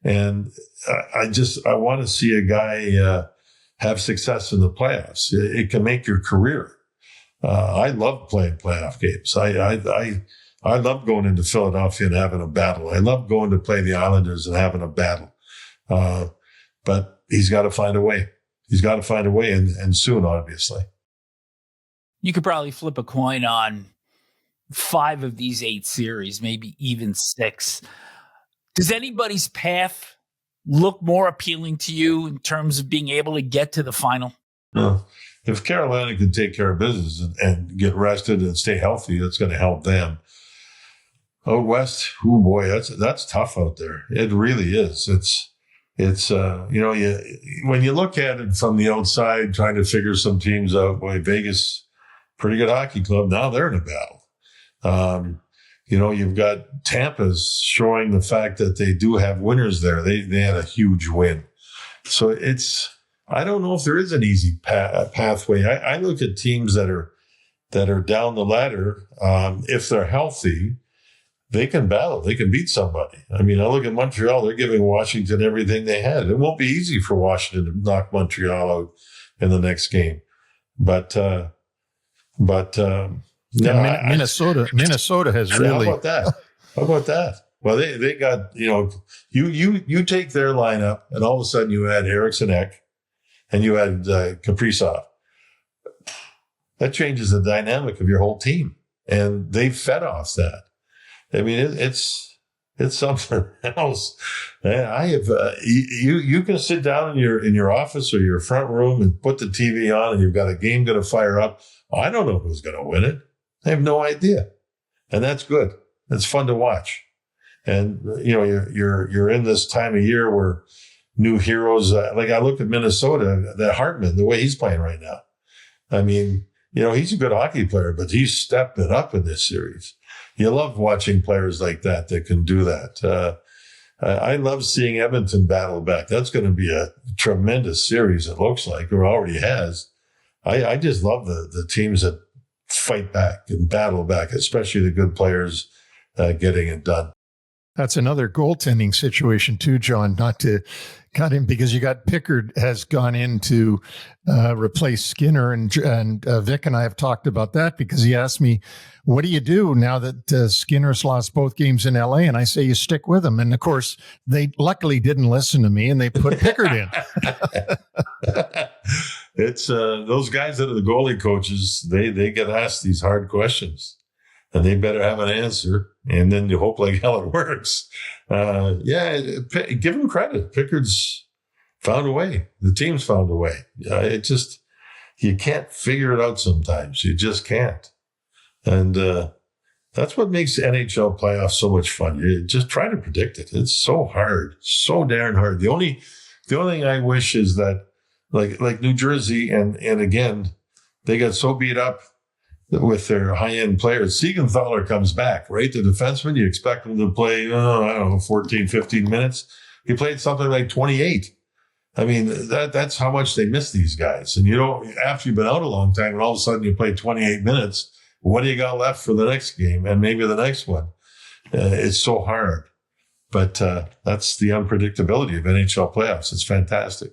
And I want to see a guy have success in the playoffs. It can make your career. I love playing playoff games. I love going into Philadelphia and having a battle. I love going to play the Islanders and having a battle. But he's got to find a way. He's got to find a way, and soon, obviously. You could probably flip a coin on 5 of these 8 series, maybe even 6. Does anybody's path look more appealing to you in terms of being able to get to the final? No. If Carolina can take care of business and get rested and stay healthy, that's going to help them. Out west, oh boy, that's tough out there. It really is. It's when you look at it from the outside, trying to figure some teams out. Boy, Vegas, pretty good hockey club. Now they're in a battle. You've got Tampa's showing the fact that they do have winners there. They had a huge win. So I don't know if there is an easy pathway. I look at teams that are down the ladder. If they're healthy, they can battle. They can beat somebody. I mean, I look at Montreal. They're giving Washington everything they had. It won't be easy for Washington to knock Montreal out in the next game. Minnesota has really. How about that? Well, they got, you take their lineup, and all of a sudden you add Eriksson Ek, and you had Kaprizov. That changes the dynamic of your whole team, and they fed off that. I mean, it's something else. I have you can sit down in your office or your front room and put the TV on, and you've got a game going to fire up. I don't know who's going to win it. I have no idea, and that's good. It's fun to watch, and you're in this time of year where new heroes, like I look at Minnesota, that Hartman, the way he's playing right now. I mean, he's a good hockey player, but he's stepped it up in this series. You love watching players like that can do that. I love seeing Edmonton battle back. That's going to be a tremendous series, it looks like, or already has. I just love the teams that fight back and battle back, especially the good players getting it done. That's another goaltending situation too, John, not to cut him, because you got Pickard has gone in to replace Skinner, and Vic and I have talked about that, because he asked me, what do you do now that Skinner's lost both games in LA? And I say, you stick with him. And of course, they luckily didn't listen to me, and they put Pickard in. It's those guys that are the goalie coaches, they get asked these hard questions, and they better have an answer. And then you hope like hell it works. Give him credit. Pickard's found a way. The team's found a way. You can't figure it out sometimes. You just can't. And that's what makes NHL playoffs so much fun. You just try to predict it. It's so hard, so darn hard. The only thing I wish is that, like New Jersey, and again, they got so beat up with their high-end players. Siegenthaler comes back, right? The defenseman, you expect him to play, 14, 15 minutes. He played something like 28. I mean, that's how much they miss these guys. And after you've been out a long time and all of a sudden you play 28 minutes, what do you got left for the next game and maybe the next one? It's so hard. But that's the unpredictability of NHL playoffs. It's fantastic.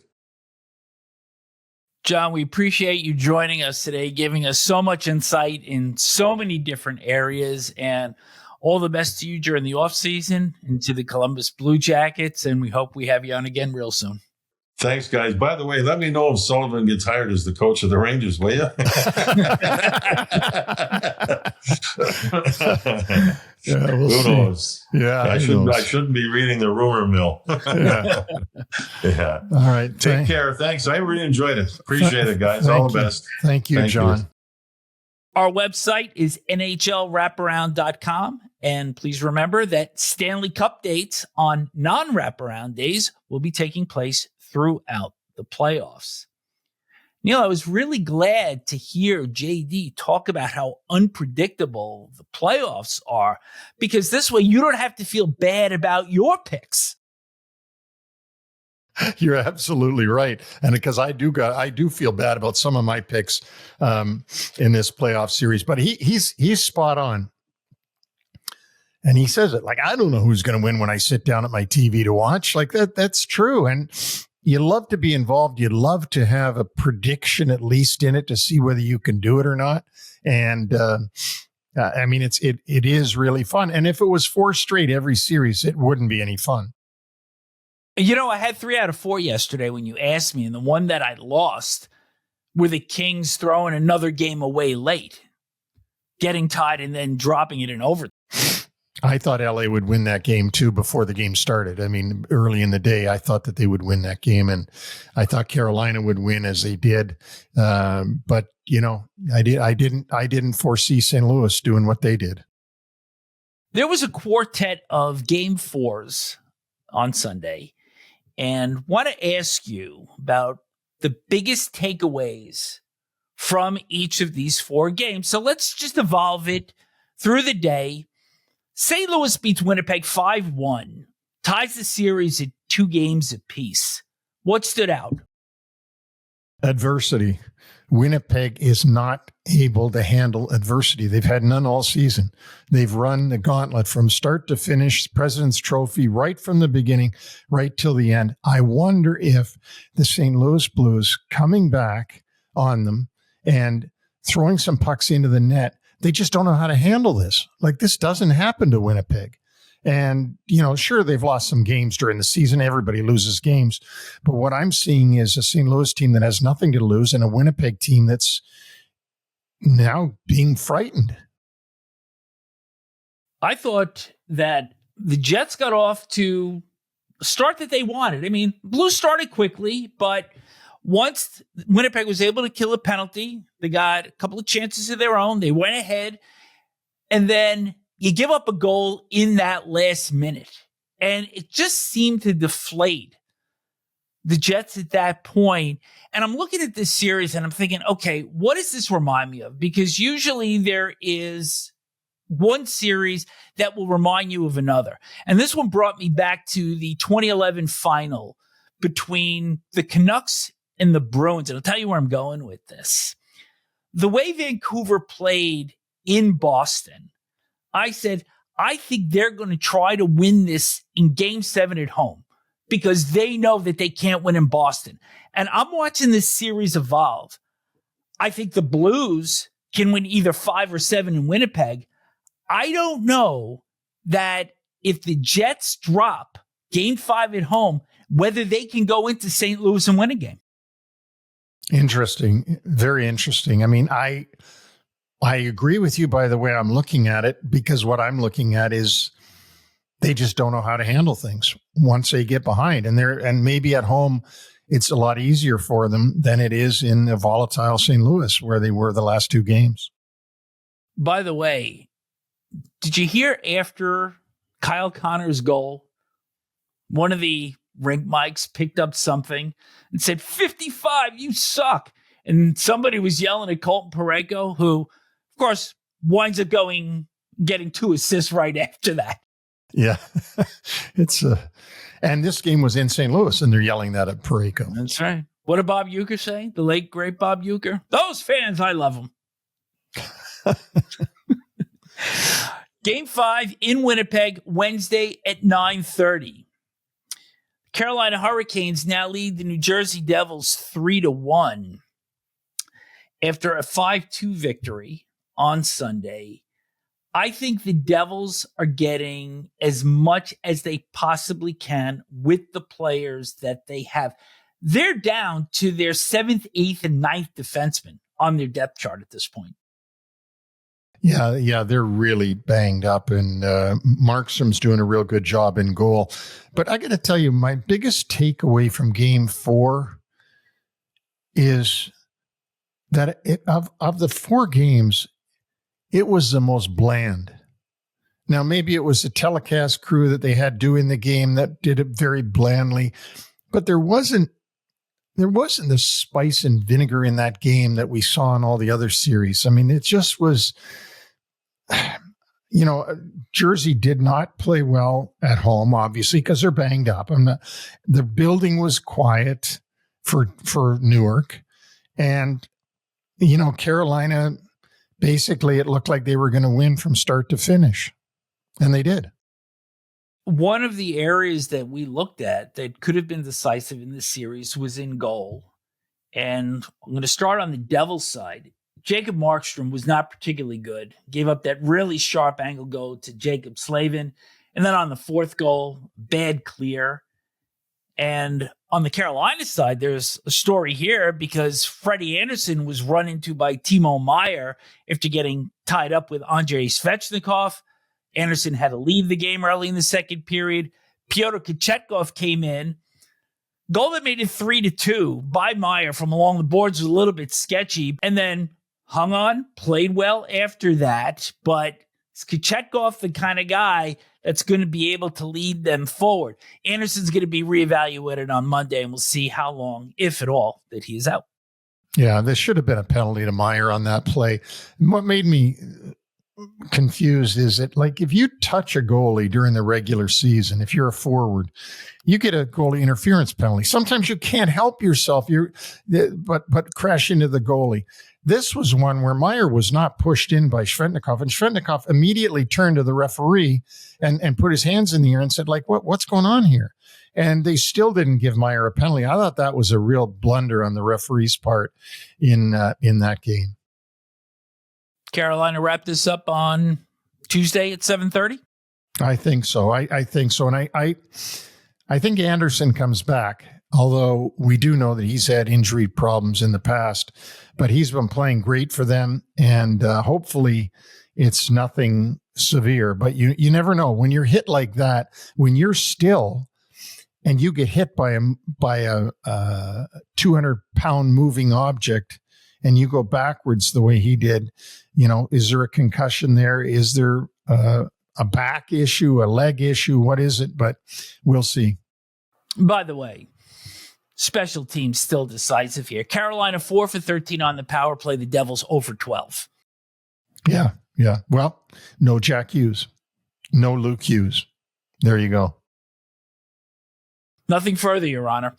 John, we appreciate you joining us today, giving us so much insight in so many different areas, and all the best to you during the off season and to the Columbus Blue Jackets. And we hope we have you on again real soon. Thanks, guys. By the way, let me know if Sullivan gets hired as the coach of the Rangers, will you? Yeah, we'll Who see. knows? Yeah, I shouldn't be reading the rumor mill. Yeah. Yeah. All right. Take care. Thanks. I really enjoyed it. Appreciate it, guys. All the best. Thank you, John. Our website is NHLWraparound.com. And please remember that Stanley Cup dates on non-wraparound days will be taking place throughout the playoffs. Neil, I was really glad to hear JD talk about how unpredictable the playoffs are, because this way you don't have to feel bad about your picks. You're absolutely right. And because I do feel bad about some of my picks in this playoff series, but he's spot on. And he says it like, I don't know who's going to win when I sit down at my TV to watch. Like that's true. And you love to be involved. You'd love to have a prediction at least in it to see whether you can do it or not. And I mean, it is really fun. And if it was 4 straight every series, it wouldn't be any fun. You know, I had 3 out of 4 yesterday when you asked me, and the one that I lost were the Kings throwing another game away late, getting tied and then dropping it in overtime. I thought LA would win that game too before the game started. I mean, early in the day, I thought that they would win that game, and I thought Carolina would win as they did. But you know, I didn't foresee St. Louis doing what they did. There was a quartet of Game 4s on Sunday, and want to ask you about the biggest takeaways from each of these 4 games. So let's just evolve it through the day. St. Louis beats Winnipeg 5-1, ties the series at 2 games apiece. What stood out? Adversity. Winnipeg is not able to handle adversity. They've had none all season. They've run the gauntlet from start to finish, President's Trophy, right from the beginning, right till the end. I wonder if the St. Louis Blues coming back on them and throwing some pucks into the net, they just don't know how to handle this. Like, this doesn't happen to Winnipeg. And, you know, sure, they've lost some games during the season. Everybody loses games. But what I'm seeing is a St. Louis team that has nothing to lose and a Winnipeg team that's now being frightened. I thought that the Jets got off to a start that they wanted. I mean, Blues started quickly, but once Winnipeg was able to kill a penalty, they got a couple of chances of their own. They went ahead, and then you give up a goal in that last minute. And it just seemed to deflate the Jets at that point. And I'm looking at this series and I'm thinking, okay, what does this remind me of? Because usually there is one series that will remind you of another. And this one brought me back to the 2011 final between the Canucks and the Bruins. And I'll tell you where I'm going with this. The way Vancouver played in Boston, I said, I think they're going to try to win this in Game 7 at home because they know that they can't win in Boston. And I'm watching this series evolve. I think the Blues can win either 5 or 7 in Winnipeg. I don't know that if the Jets drop Game 5 at home, whether they can go into St. Louis and win a game. Interesting. Very interesting. I mean, I agree with you by the way I'm looking at it, because what I'm looking at is they just don't know how to handle things once they get behind. And maybe at home, it's a lot easier for them than it is in the volatile St. Louis where they were the last 2 games. By the way, did you hear after Kyle Connor's goal, one of the rink mics picked up something and said, 55, you suck. And somebody was yelling at Colton Parayko, who, of course, winds up getting 2 assists right after that. Yeah. And this game was in St. Louis, and they're yelling that at Parayko. That's right. What did Bob Uecker say? The late, great Bob Uecker? Those fans, I love them. Game 5 in Winnipeg, Wednesday at 9:30. Carolina Hurricanes now lead the New Jersey Devils 3-1 after a 5-2 victory on Sunday. I think the Devils are getting as much as they possibly can with the players that they have. they're down to their 7th, 8th, and 9th defensemen on their depth chart at this point. Yeah, they're really banged up, and Markstrom's doing a real good job in goal. But I got to tell you, my biggest takeaway from Game 4 is that of the 4 games, it was the most bland. Now, maybe it was the telecast crew that they had doing the game that did it very blandly, but there wasn't the spice and vinegar in that game that we saw in all the other series. I mean, it just was, Jersey did not play well at home, obviously, because they're banged up. The building was quiet for Newark. And, Carolina, basically, it looked like they were going to win from start to finish. And they did. One of the areas that we looked at that could have been decisive in this series was in goal. And I'm going to start on the Devils side. Jacob Markstrom was not particularly good. Gave up that really sharp angle goal to Jacob Slavin. And then on the 4th goal, bad clear. And on the Carolina side, there's a story here because Freddie Anderson was run into by Timo Meier after getting tied up with Andrei Svechnikov. Anderson had to leave the game early in the second period. Pyotr Tkachuk came in. Goal that made it 3-2 by Meier from along the boards was a little bit sketchy, and then hung on, played well after that. But is Tkachuk the kind of guy that's going to be able to lead them forward? Anderson's going to be reevaluated on Monday, and we'll see how long, if at all, that he is out. Yeah, there should have been a penalty to Meier on that play. And what made me confused is that, like, if you touch a goalie during the regular season, if you're a forward, you get a goalie interference penalty. Sometimes you can't help yourself, but crash into the goalie. This was one where Meier was not pushed in by Svechnikov, and Svechnikov immediately turned to the referee and put his hands in the air and said, like, what's going on here? And they still didn't give Meier a penalty. I thought that was a real blunder on the referee's part in that game. Carolina wrap this up on Tuesday at 7:30? I think so. I think so. And I think Anderson comes back, although we do know that he's had injury problems in the past, but he's been playing great for them. And hopefully it's nothing severe, but you never know. When you're hit like that, when you're still and you get hit by a 200-pound moving object and you go backwards the way he did, is there a concussion there? Is there a back issue, a leg issue? What is it? But we'll see. By the way, special teams still decisive here. Carolina 4 for 13 on the power play. The Devils 0 for 12. Yeah. Well, no Jack Hughes, no Luke Hughes. There you go. Nothing further, Your Honor.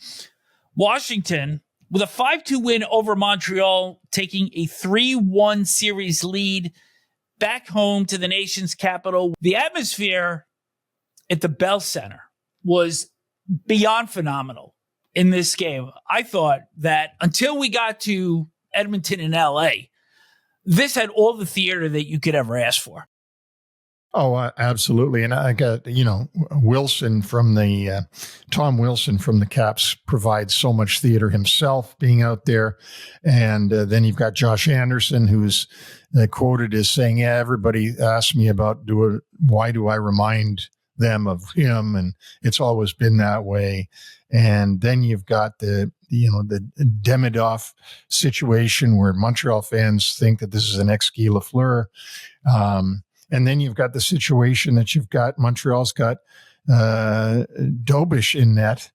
Washington, with a 5-2 win over Montreal, taking a 3-1 series lead back home to the nation's capital. The atmosphere at the Bell Center was beyond phenomenal in this game. I thought that until we got to Edmonton and LA, this had all the theater that you could ever ask for. Oh, absolutely. And I got, Wilson from the, Tom Wilson from the Caps provides so much theater himself being out there. And then you've got Josh Anderson, who's quoted as saying, yeah, everybody asked me about why do I remind them of him? And it's always been that way. And then you've got the Demidov situation where Montreal fans think that this is an ex-Guy Lafleur. And then you've got the situation that you've got Montreal's got Dobish in net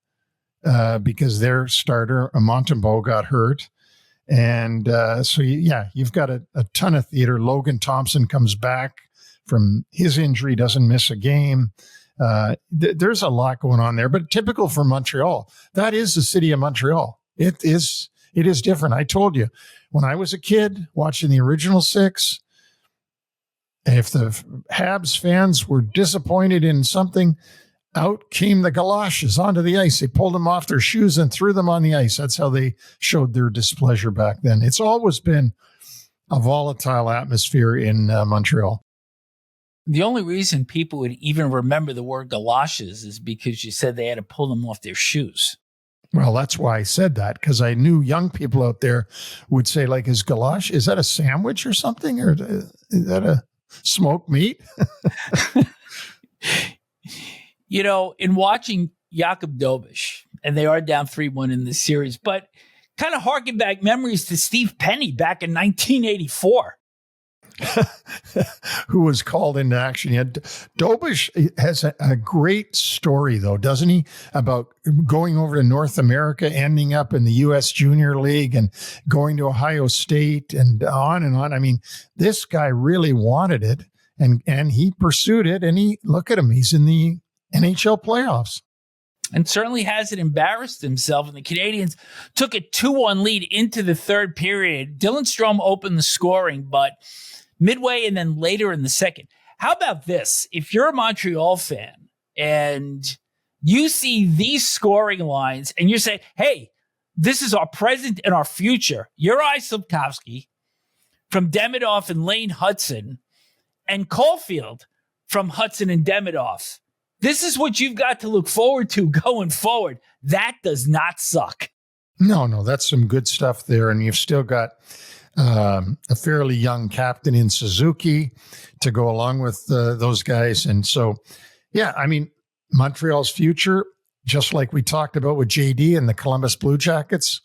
because their starter, Montembeault, got hurt. And you've got a ton of theater. Logan Thompson comes back from his injury, doesn't miss a game. There's a lot going on there, but typical for Montreal. That is the city of Montreal. It is different. I told you, when I was a kid watching the original 6, if the Habs fans were disappointed in something, out came the galoshes onto the ice. They pulled them off their shoes and threw them on the ice. That's how they showed their displeasure back then. It's always been a volatile atmosphere in Montreal. The only reason people would even remember the word galoshes is because you said they had to pull them off their shoes. Well, that's why I said that, because I knew young people out there would say, like, is goulash, is that a sandwich or something? Or is that a smoked meat? In watching Jakub Dobeš, and they are down 3-1 in this series, but kind of harken back memories to Steve Penny back in 1984. Who was called into action. Dobeš has a great story, though, doesn't he? About going over to North America, ending up in the U.S. Junior League and going to Ohio State and on and on. I mean, this guy really wanted it, and he pursued it, and look at him. He's in the NHL playoffs. And certainly hasn't embarrassed himself. And the Canadians took a 2-1 lead into the third period. Dylan Strome opened the scoring, but midway and then later in the second. How about this? If you're a Montreal fan and you see these scoring lines and you're saying, hey, this is our present and our future. Juraj Slafkovsky from Demidov and Lane Hudson and Caulfield from Hudson and Demidov. This is what you've got to look forward to going forward. That does not suck. No, that's some good stuff there. And you've still got a fairly young captain in Suzuki to go along with those guys. And so, yeah, I mean, Montreal's future, just like we talked about with JD and the Columbus Blue Jackets,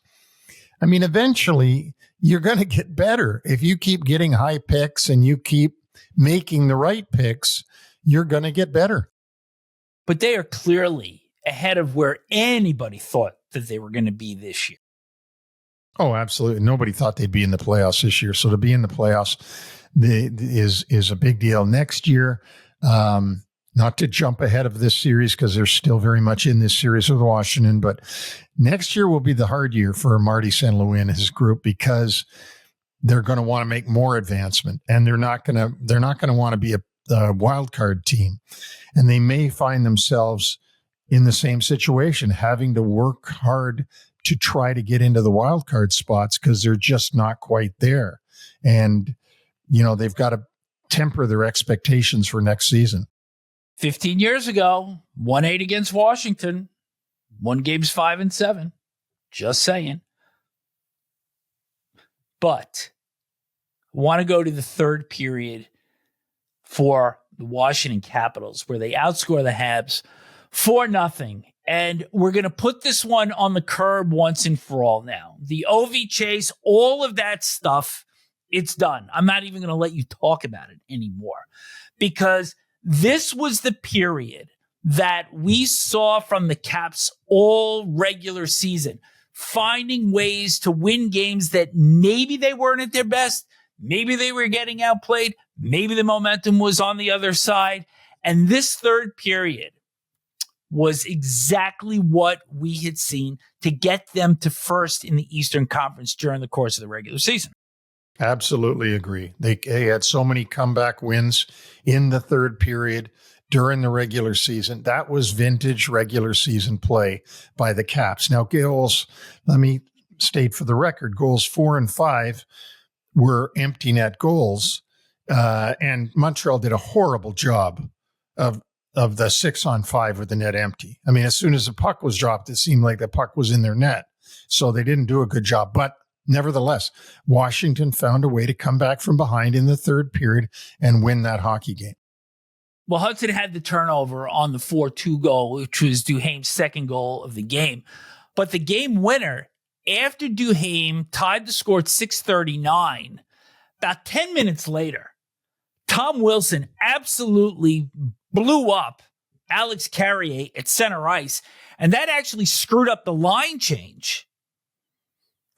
I mean, eventually you're going to get better. If you keep getting high picks and you keep making the right picks, you're going to get better. But they are clearly ahead of where anybody thought that they were going to be this year. Oh, absolutely. Nobody thought they'd be in the playoffs this year. So to be in the playoffs is a big deal. Next year, not to jump ahead of this series because they're still very much in this series with Washington, but next year will be the hard year for Marty St. Louis and his group because they're going to want to make more advancement, and they're not going to want to be a wild card team, and they may find themselves in the same situation, having to work hard to try to get into the wild card spots because they're just not quite there. And, they've got to temper their expectations for next season. 15 years ago, 1-8 against Washington, won games 5-7. Just saying. But I want to go to the third period for the Washington Capitals, where they outscore the Habs 4-0. And we're going to put this one on the curb once and for all now. The OV chase, all of that stuff, it's done. I'm not even going to let you talk about it anymore, because this was the period that we saw from the Caps all regular season, finding ways to win games that maybe they weren't at their best, maybe they were getting outplayed, maybe the momentum was on the other side. And this third period was exactly what we had seen to get them to first in the Eastern Conference during the course of the regular season. Absolutely agree. They had so many comeback wins in the third period during the regular season. That was vintage regular season play by the Caps. Now, goals, let me state for the record, goals 4 and 5 were empty net goals. And Montreal did a horrible job of the 6-on-5 with the net empty. I mean, as soon as the puck was dropped, it seemed like the puck was in their net. So they didn't do a good job. But nevertheless, Washington found a way to come back from behind in the third period and win that hockey game. Well, Hudson had the turnover on the 4-2 goal, which was Duhaime's second goal of the game. But the game winner, after Duhaime tied the score at 6:39, about 10 minutes later, Tom Wilson absolutely blew up Alex Carrier at center ice, and that actually screwed up the line change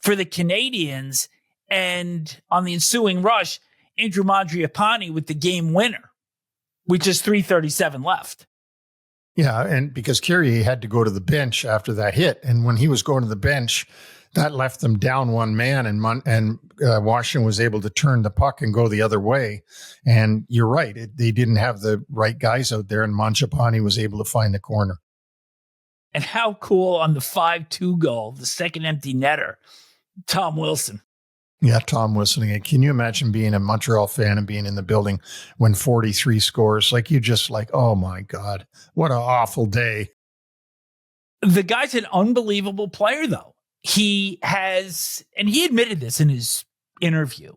for the Canadians. And on the ensuing rush, Andrew Mangiapane with the game winner, with just 3:37 left. Yeah, and because Carrier had to go to the bench after that hit, and when he was going to the bench, that left them down one man, and Washington was able to turn the puck and go the other way. And you're right, they didn't have the right guys out there, and Mangiapane was able to find the corner. And how cool on the 5-2 goal, the second empty netter, Tom Wilson. Yeah, Tom Wilson. Can you imagine being a Montreal fan and being in the building when 43 scores? Like, you just like, oh my God, what an awful day. The guy's an unbelievable player, though. He has, and he admitted this in his interview,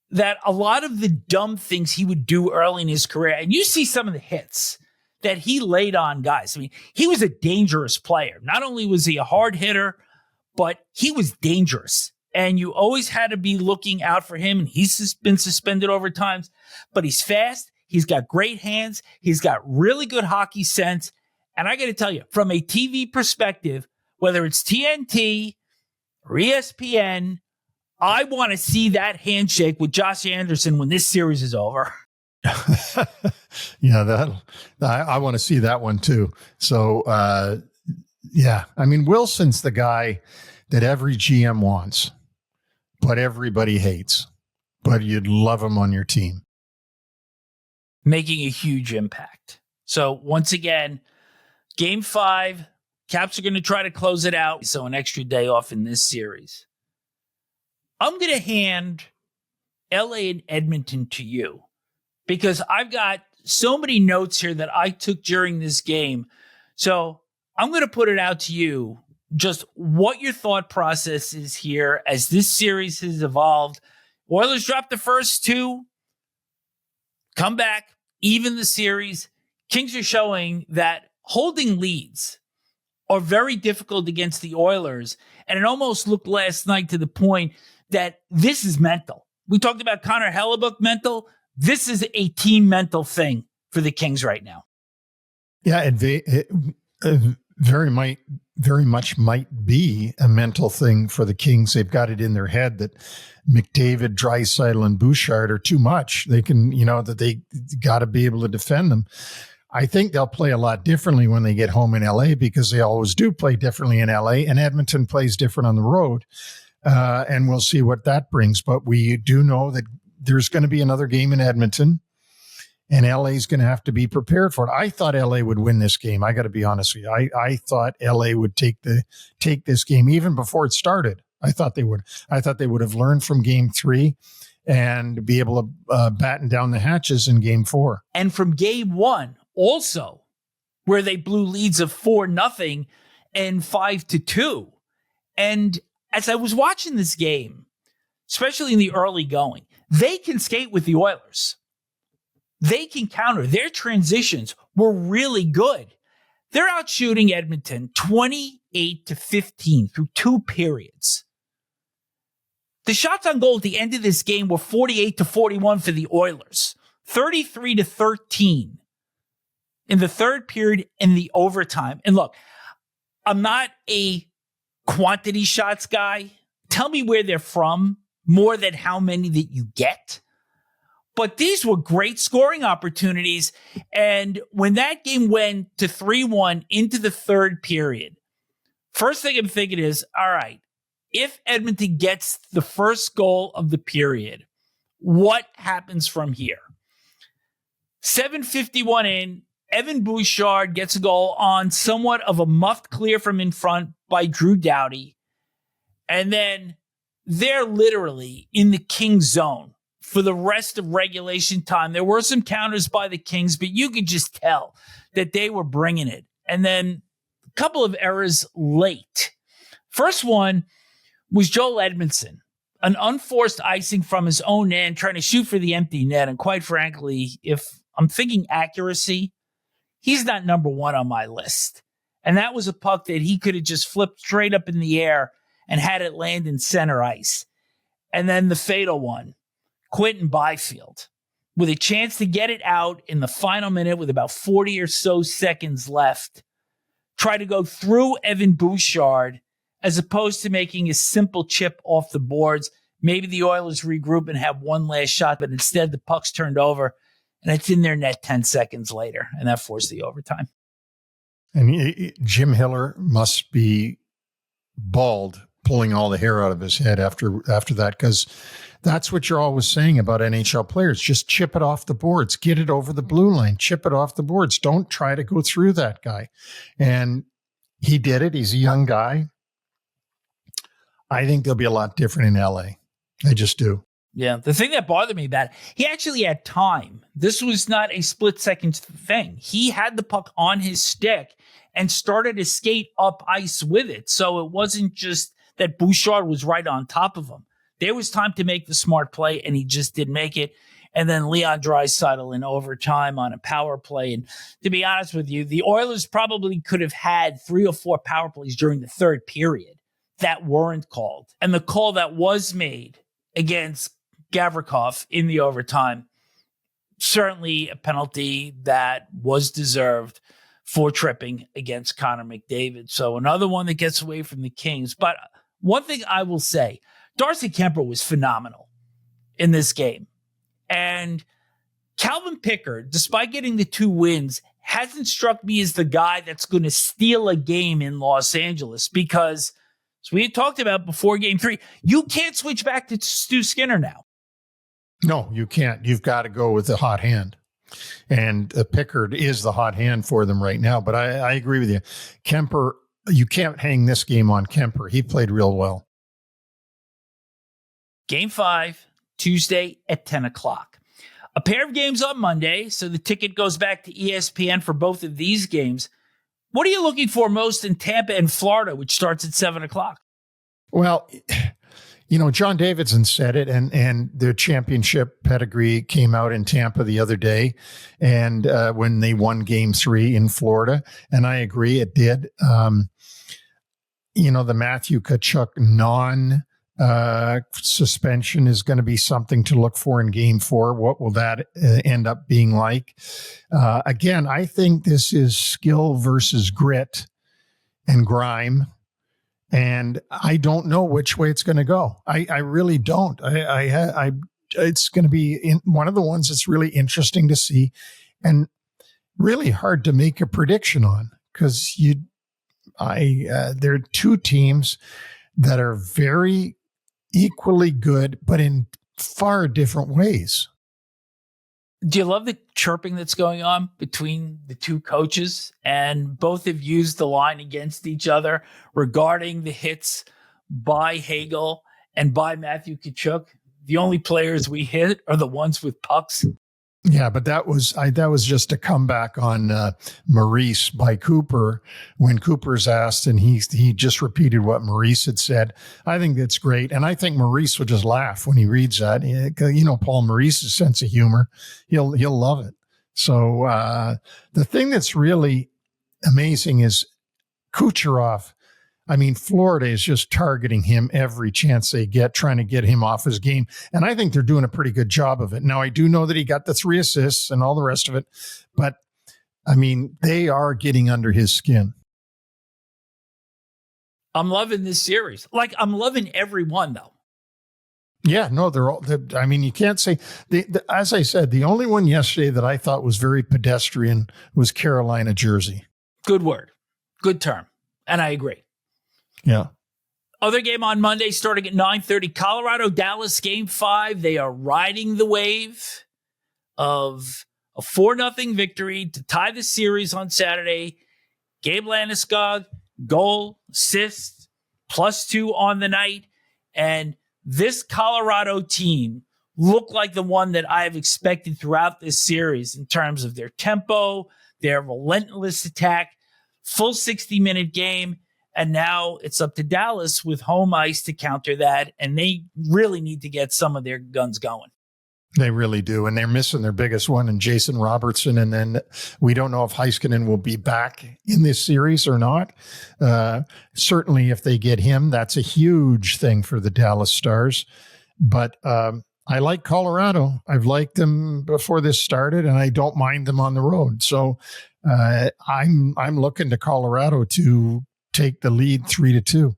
that a lot of the dumb things he would do early in his career, and you see some of the hits that he laid on guys. I mean, he was a dangerous player. Not only was he a hard hitter, but he was dangerous. And you always had to be looking out for him. And he's been suspended over times, but he's fast. He's got great hands. He's got really good hockey sense. And I got to tell you, from a TV perspective, whether it's TNT or ESPN, I want to see that handshake with Josh Anderson when this series is over. Yeah, I want to see that one too. So, yeah, I mean, Wilson's the guy that every GM wants, but everybody hates, but you'd love him on your team. Making a huge impact. So once again, Game 5, Caps are going to try to close it out. So an extra day off in this series. I'm going to hand LA and Edmonton to you because I've got so many notes here that I took during this game. So I'm going to put it out to you, just what your thought process is here as this series has evolved. Oilers dropped the first 2, come back, even the series. Kings are showing that holding leads are very difficult against the Oilers. And it almost looked last night to the point that this is mental. We talked about Connor Hellebuyck mental. This is a team mental thing for the Kings right now. Yeah, it very much might be a mental thing for the Kings. They've got it in their head that McDavid, Draisaitl, and Bouchard are too much. They can, that they got to be able to defend them. I think they'll play a lot differently when they get home in LA because they always do play differently in LA, and Edmonton plays different on the road. And we'll see what that brings. But we do know that there's going to be another game in Edmonton, and LA is going to have to be prepared for it. I thought LA would win this game. I got to be honest with you. I thought LA would take this game even before it started. I thought they would. I thought they would have learned from Game 3 and be able to batten down the hatches in Game 4. And from Game 1 also, where they blew leads of 4-0 and 5-2. And as I was watching this game, especially in the early going, they can skate with the Oilers. They can counter. Their transitions were really good. They're out shooting Edmonton 28-15 through 2 periods. The shots on goal at the end of this game were 48-41 for the Oilers, 33-13 in the third period in the overtime. And look, I'm not a quantity shots guy. Tell me where they're from more than how many that you get. But these were great scoring opportunities. And when that game went to 3-1 into the third period, first thing I'm thinking is, all right, if Edmonton gets the first goal of the period, what happens from here? 7:51 in, Evan Bouchard gets a goal on somewhat of a muffed clear from in front by Drew Doughty. And then they're literally in the Kings zone for the rest of regulation time. There were some counters by the Kings, but you could just tell that they were bringing it. And then a couple of errors late. First one was Joel Edmondson, an unforced icing from his own end, trying to shoot for the empty net. And quite frankly, if I'm thinking accuracy, he's not number one on my list. And that was a puck that he could have just flipped straight up in the air and had it land in center ice. And then the fatal one, Quentin Byfield, with a chance to get it out in the final minute with about 40 or so seconds left, tried to go through Evan Bouchard as opposed to making a simple chip off the boards. Maybe the Oilers regroup and have one last shot, but instead the puck's turned over and it's in their net 10 seconds later, and that forced the overtime. And Jim Hiller must be bald, pulling all the hair out of his head after that, because that's what you're always saying about NHL players. Just chip it off the boards. Get it over the blue line. Chip it off the boards. Don't try to go through that guy. And he did it. He's a young guy. I think they'll be a lot different in LA. I just do. Yeah. The thing that bothered me about it, he actually had time. This was not a split second thing. He had the puck on his stick and started to skate up ice with it. So it wasn't just that Bouchard was right on top of him. There was time to make the smart play, and he just didn't make it. And then Leon Draisaitl in overtime on a power play. And to be honest with you, the Oilers probably could have had 3 or 4 power plays during the third period that weren't called. And the call that was made against Gavrikov in the overtime, certainly a penalty that was deserved for tripping against Connor McDavid. So another one that gets away from the Kings. But one thing I will say, Darcy Kemper was phenomenal in this game. And Calvin Pickard, despite getting the 2 wins, hasn't struck me as the guy that's going to steal a game in Los Angeles because, as we had talked about before Game 3, you can't switch back to Stu Skinner now. No, you can't. You've got to go with the hot hand. And Pickard is the hot hand for them right now. But I agree with you. Kemper, you can't hang this game on Kemper. He played real well. Game 5, Tuesday at 10 o'clock. A pair of games on Monday, so the ticket goes back to ESPN for both of these games. What are you looking for most in Tampa and Florida, which starts at 7 o'clock? Well, John Davidson said it, and their championship pedigree came out in Tampa the other day, and when they won Game 3 in Florida, and I agree, it did. The Matthew Tkachuk suspension is going to be something to look for in Game 4. What will that end up being like? Again, I think this is skill versus grit and grime. And I don't know which way it's going to go. I really don't. It's going to be one of the ones that's really interesting to see and really hard to make a prediction on because there are 2 teams that are very equally good, but in far different ways. Do you love the chirping that's going on between the 2 coaches? And both have used the line against each other regarding the hits by Hagel and by Matthew Tkachuk. The only players we hit are the ones with pucks. Yeah, but that was just a comeback on Maurice by Cooper when Cooper's asked, and he just repeated what Maurice had said. I think that's great, and I think Maurice will just laugh when he reads that. Paul Maurice's sense of humor, he'll love it. So the thing that's really amazing is Kucherov. I mean, Florida is just targeting him every chance they get, trying to get him off his game. And I think they're doing a pretty good job of it. Now, I do know that he got the 3 assists and all the rest of it, but I mean, they are getting under his skin. I'm loving this series. I'm loving every one, though. Yeah, no, you can't say, as I said, the only one yesterday that I thought was very pedestrian was Carolina, Jersey. Good word. Good term. And I agree. Yeah. Other game on Monday starting at 9:30, Colorado-Dallas Game 5. They are riding the wave of a 4-0 victory to tie the series on Saturday. Gabriel Landeskog, goal, assist, +2 on the night. And this Colorado team looked like the one that I have expected throughout this series in terms of their tempo, their relentless attack, full 60-minute game. And now it's up to Dallas with home ice to counter that. And they really need to get some of their guns going. They really do. And they're missing their biggest one in Jason Robertson. And then we don't know if Heiskanen will be back in this series or not. Certainly if they get him, that's a huge thing for the Dallas Stars. But I like Colorado. I've liked them before this started, and I don't mind them on the road. So I'm looking to Colorado to take the lead 3-2.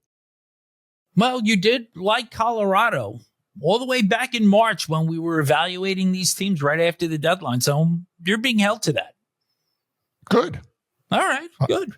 Well, you did like Colorado all the way back in March when we were evaluating these teams right after the deadline. So you're being held to that. Good. All right, good.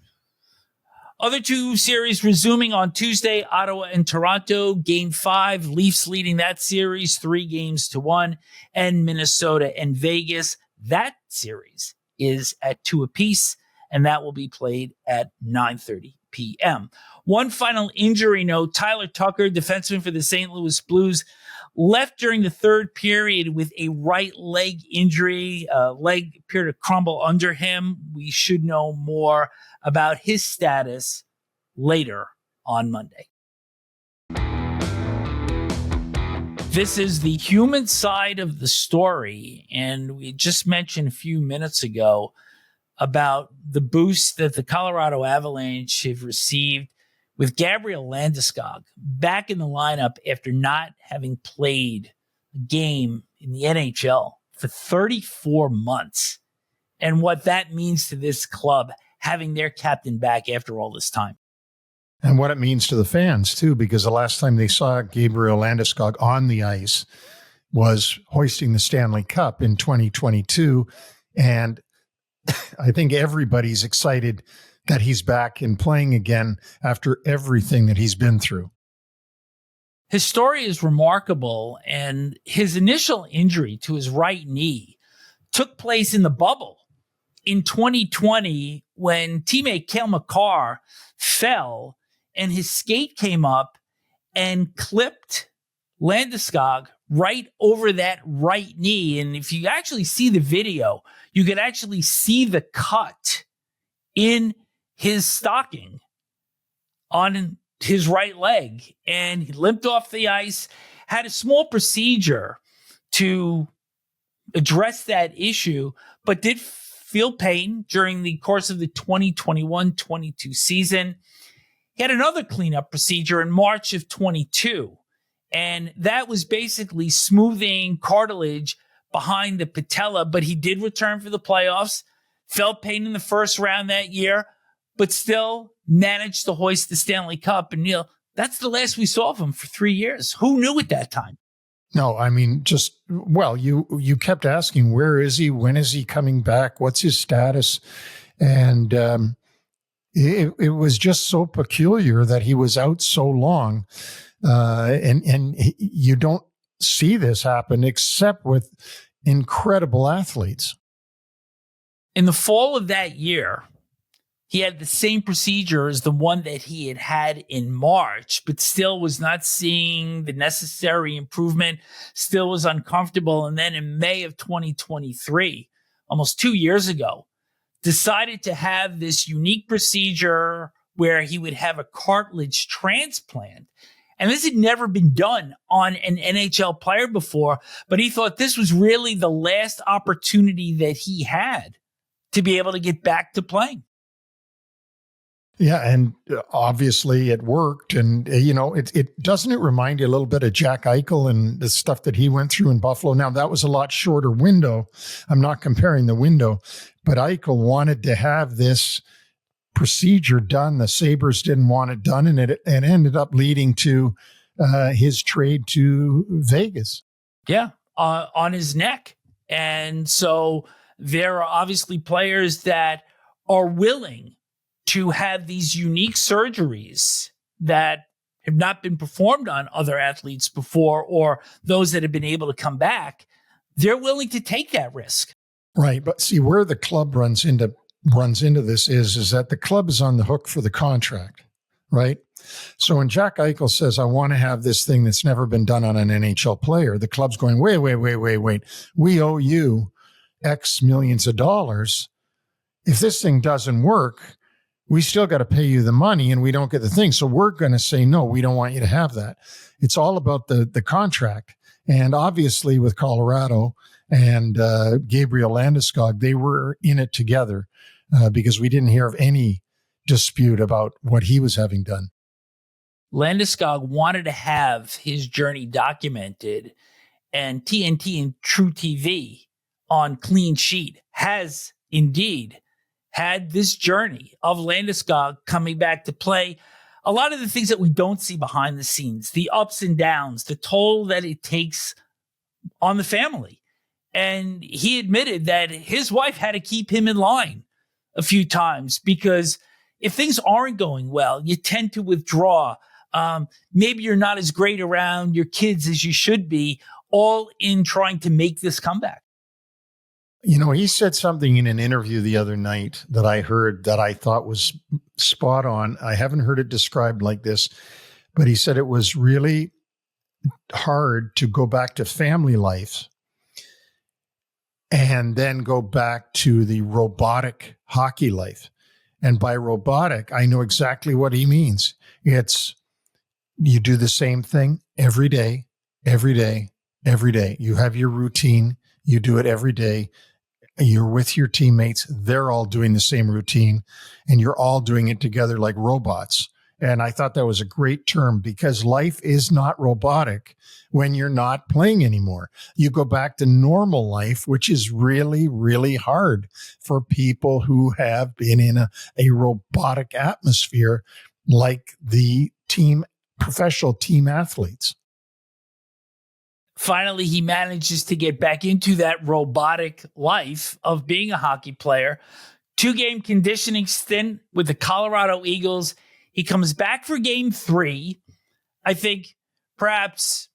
Other 2 series resuming on Tuesday, Ottawa and Toronto, Game 5, Leafs leading that series 3-1, and Minnesota and Vegas. That series is at 2 apiece, and that will be played at 9:30 p.m. One final injury note, Tyler Tucker, defenseman for the St. Louis Blues, left during the third period with a right leg injury. Leg appeared to crumble under him. We should know more about his status later on Monday. This is the human side of the story, and we just mentioned a few minutes ago about the boost that the Colorado Avalanche have received with Gabriel Landeskog back in the lineup after not having played a game in the NHL for 34 months, and what that means to this club having their captain back after all this time. And what it means to the fans, too, because the last time they saw Gabriel Landeskog on the ice was hoisting the Stanley Cup in 2022. And I think everybody's excited that he's back and playing again after everything that he's been through. His story is remarkable, and his initial injury to his right knee took place in the bubble in 2020 when teammate Cale Makar fell and his skate came up and clipped Landeskog right over that right knee. And if you actually see the video, you can actually see the cut in his stocking on his right leg. And he limped off the ice, had a small procedure to address that issue, but did feel pain during the course of the 2021-22 season. He had another cleanup procedure in March of 22, and that was basically smoothing cartilage behind the patella, but he did return for the playoffs, felt pain in the first round that year, but still managed to hoist the Stanley Cup. And Neil, that's the last we saw of him for 3 years. Who knew at that time? No, I mean, you kept asking, where is he? When is he coming back? What's his status? And it was just so peculiar that he was out so long. And you don't see this happen except with incredible athletes. In the fall of that year, he had the same procedure as the one that he had had in March, but still was not seeing the necessary improvement, still was uncomfortable. And then in May of 2023, almost 2 years ago, decided to have this unique procedure where he would have a cartilage transplant. And this had never been done on an NHL player before, but he thought this was really the last opportunity that he had to be able to get back to playing. Yeah, and obviously it worked. And, it doesn't it remind you a little bit of Jack Eichel and the stuff that he went through in Buffalo? Now, that was a lot shorter window. I'm not comparing the window, but Eichel wanted to have this procedure done. The Sabres didn't want it done, and it ended up leading to his trade to Vegas. Yeah, on his neck. And so there are obviously players that are willing to have these unique surgeries that have not been performed on other athletes before, or those that have been able to come back. They're willing to take that risk. Right. But see, where the club runs into this is that the club is on the hook for the contract, right? So when Jack Eichel says, I want to have this thing that's never been done on an NHL player, the club's going, wait. We owe you X millions of dollars. If this thing doesn't work, we still got to pay you the money and we don't get the thing. So we're going to say, no, we don't want you to have that. It's all about the contract. And obviously with Colorado and Gabriel Landeskog, they were in it together because we didn't hear of any dispute about what he was having done. Landeskog wanted to have his journey documented, and TNT and True TV on Clean Sheet has indeed had this journey of Landeskog coming back to play. A lot of the things that we don't see behind the scenes, the ups and downs, the toll that it takes on the family. And he admitted that his wife had to keep him in line a few times because if things aren't going well, you tend to withdraw. Maybe you're not as great around your kids as you should be, all in trying to make this comeback. He said something in an interview the other night that I heard that I thought was spot on. I haven't heard it described like this, but he said it was really hard to go back to family life and then go back to the robotic hockey life. And by robotic, I know exactly what he means. It's you do the same thing every day, every day, every day. You have your routine. You do it every day. You're with your teammates. They're all doing the same routine, and you're all doing it together like robots. And I thought that was a great term because life is not robotic when you're not playing anymore. You go back to normal life, which is really, really hard for people who have been in a robotic atmosphere like the professional team athletes. Finally, he manages to get back into that robotic life of being a hockey player. 2-game conditioning stint with the Colorado Eagles. He comes back for game 3. I think perhaps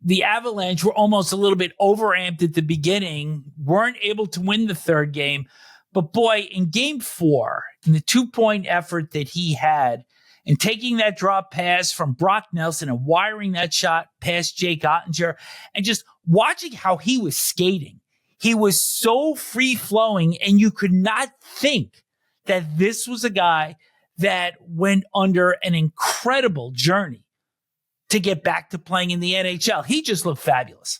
the Avalanche were almost a little bit overamped at the beginning, weren't able to win the 3rd game. But boy, in game 4, in the 2-point effort that he had, and taking that drop pass from Brock Nelson and wiring that shot past Jake Ottinger, and just watching how he was skating. He was so free-flowing, and you could not think that this was a guy that went under an incredible journey to get back to playing in the NHL. He just looked fabulous.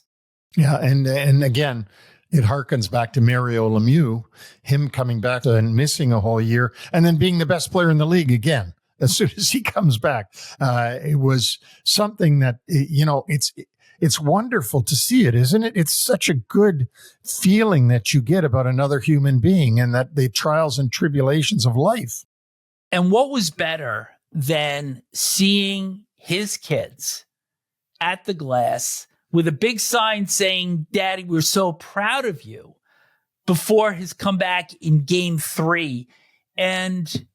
Yeah, and again, it harkens back to Mario Lemieux, him coming back and missing a whole year, and then being the best player in the league again as soon as he comes back. It was something that, it's wonderful to see it, isn't it? It's such a good feeling that you get about another human being and that the trials and tribulations of life. And what was better than seeing his kids at the glass with a big sign saying, "Daddy, we're so proud of you," before his comeback in game 3. And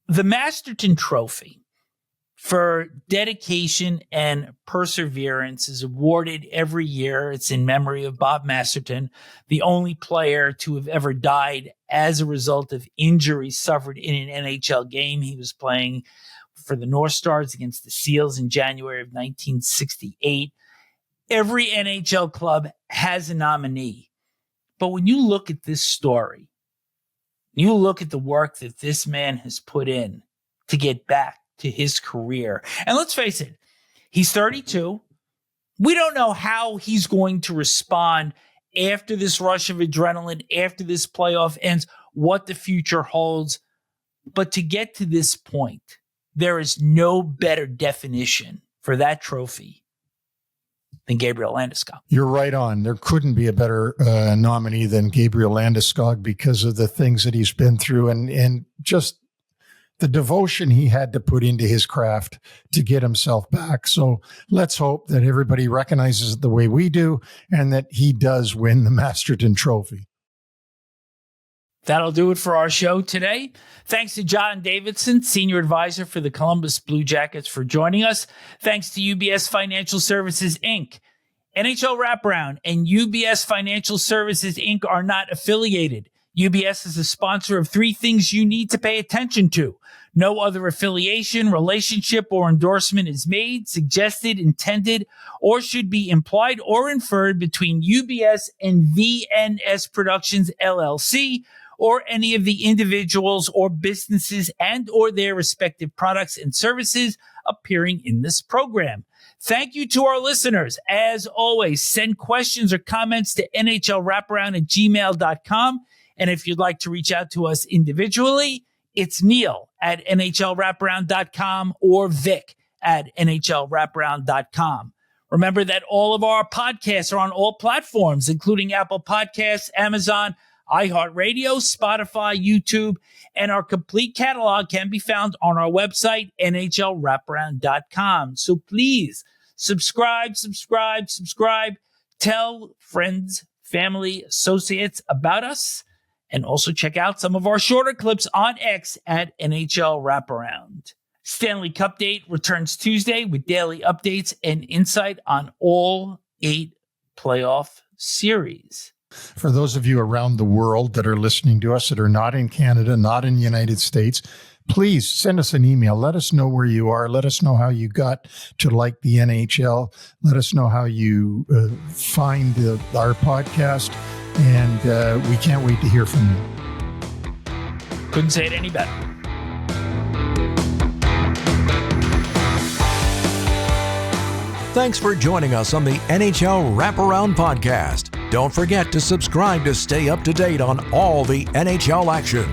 the Masterton Trophy for dedication and perseverance is awarded every year. It's in memory of Bob Masterton, the only player to have ever died as a result of injuries suffered in an NHL game. He was playing for the North Stars against the Seals in January of 1968. Every NHL club has a nominee. But when you look at this story, you look at the work that this man has put in to get back to his career. And let's face it, he's 32. We don't know how he's going to respond after this rush of adrenaline, after this playoff ends, what the future holds. But to get to this point, there is no better definition for that trophy than Gabriel Landeskog. You're right on. There couldn't be a better nominee than Gabriel Landeskog because of the things that he's been through and just the devotion he had to put into his craft to get himself back. So let's hope that everybody recognizes it the way we do and that he does win the Masterton Trophy. That'll do it for our show today. Thanks to John Davidson, Senior Advisor for the Columbus Blue Jackets, for joining us. Thanks to UBS Financial Services, Inc. NHL Wraparound and UBS Financial Services, Inc. are not affiliated. UBS is a sponsor of 3 things you need to pay attention to. No other affiliation, relationship, or endorsement is made, suggested, intended, or should be implied or inferred between UBS and VNS Productions, LLC, or any of the individuals or businesses and or their respective products and services appearing in this program. Thank you to our listeners. As always, send questions or comments to nhlwraparound@gmail.com. And if you'd like to reach out to us individually, it's Neil at nhlwraparound.com or Vic at nhlwraparound.com. Remember that all of our podcasts are on all platforms, including Apple Podcasts, Amazon, iHeartRadio, Spotify, YouTube, and our complete catalog can be found on our website, nhlwraparound.com. So please subscribe. Tell friends, family, associates about us, and also check out some of our shorter clips on X at NHL Wraparound. Stanley Cup Date returns Tuesday with daily updates and insight on all 8 playoff series. For those of you around the world that are listening to us that are not in Canada, not in the United States, please send us an email. Let us know where you are. Let us know how you got to like the NHL. Let us know how you find our podcast. And we can't wait to hear from you. Couldn't say it any better. Thanks for joining us on the NHL Wraparound podcast. Don't forget to subscribe to stay up to date on all the NHL action.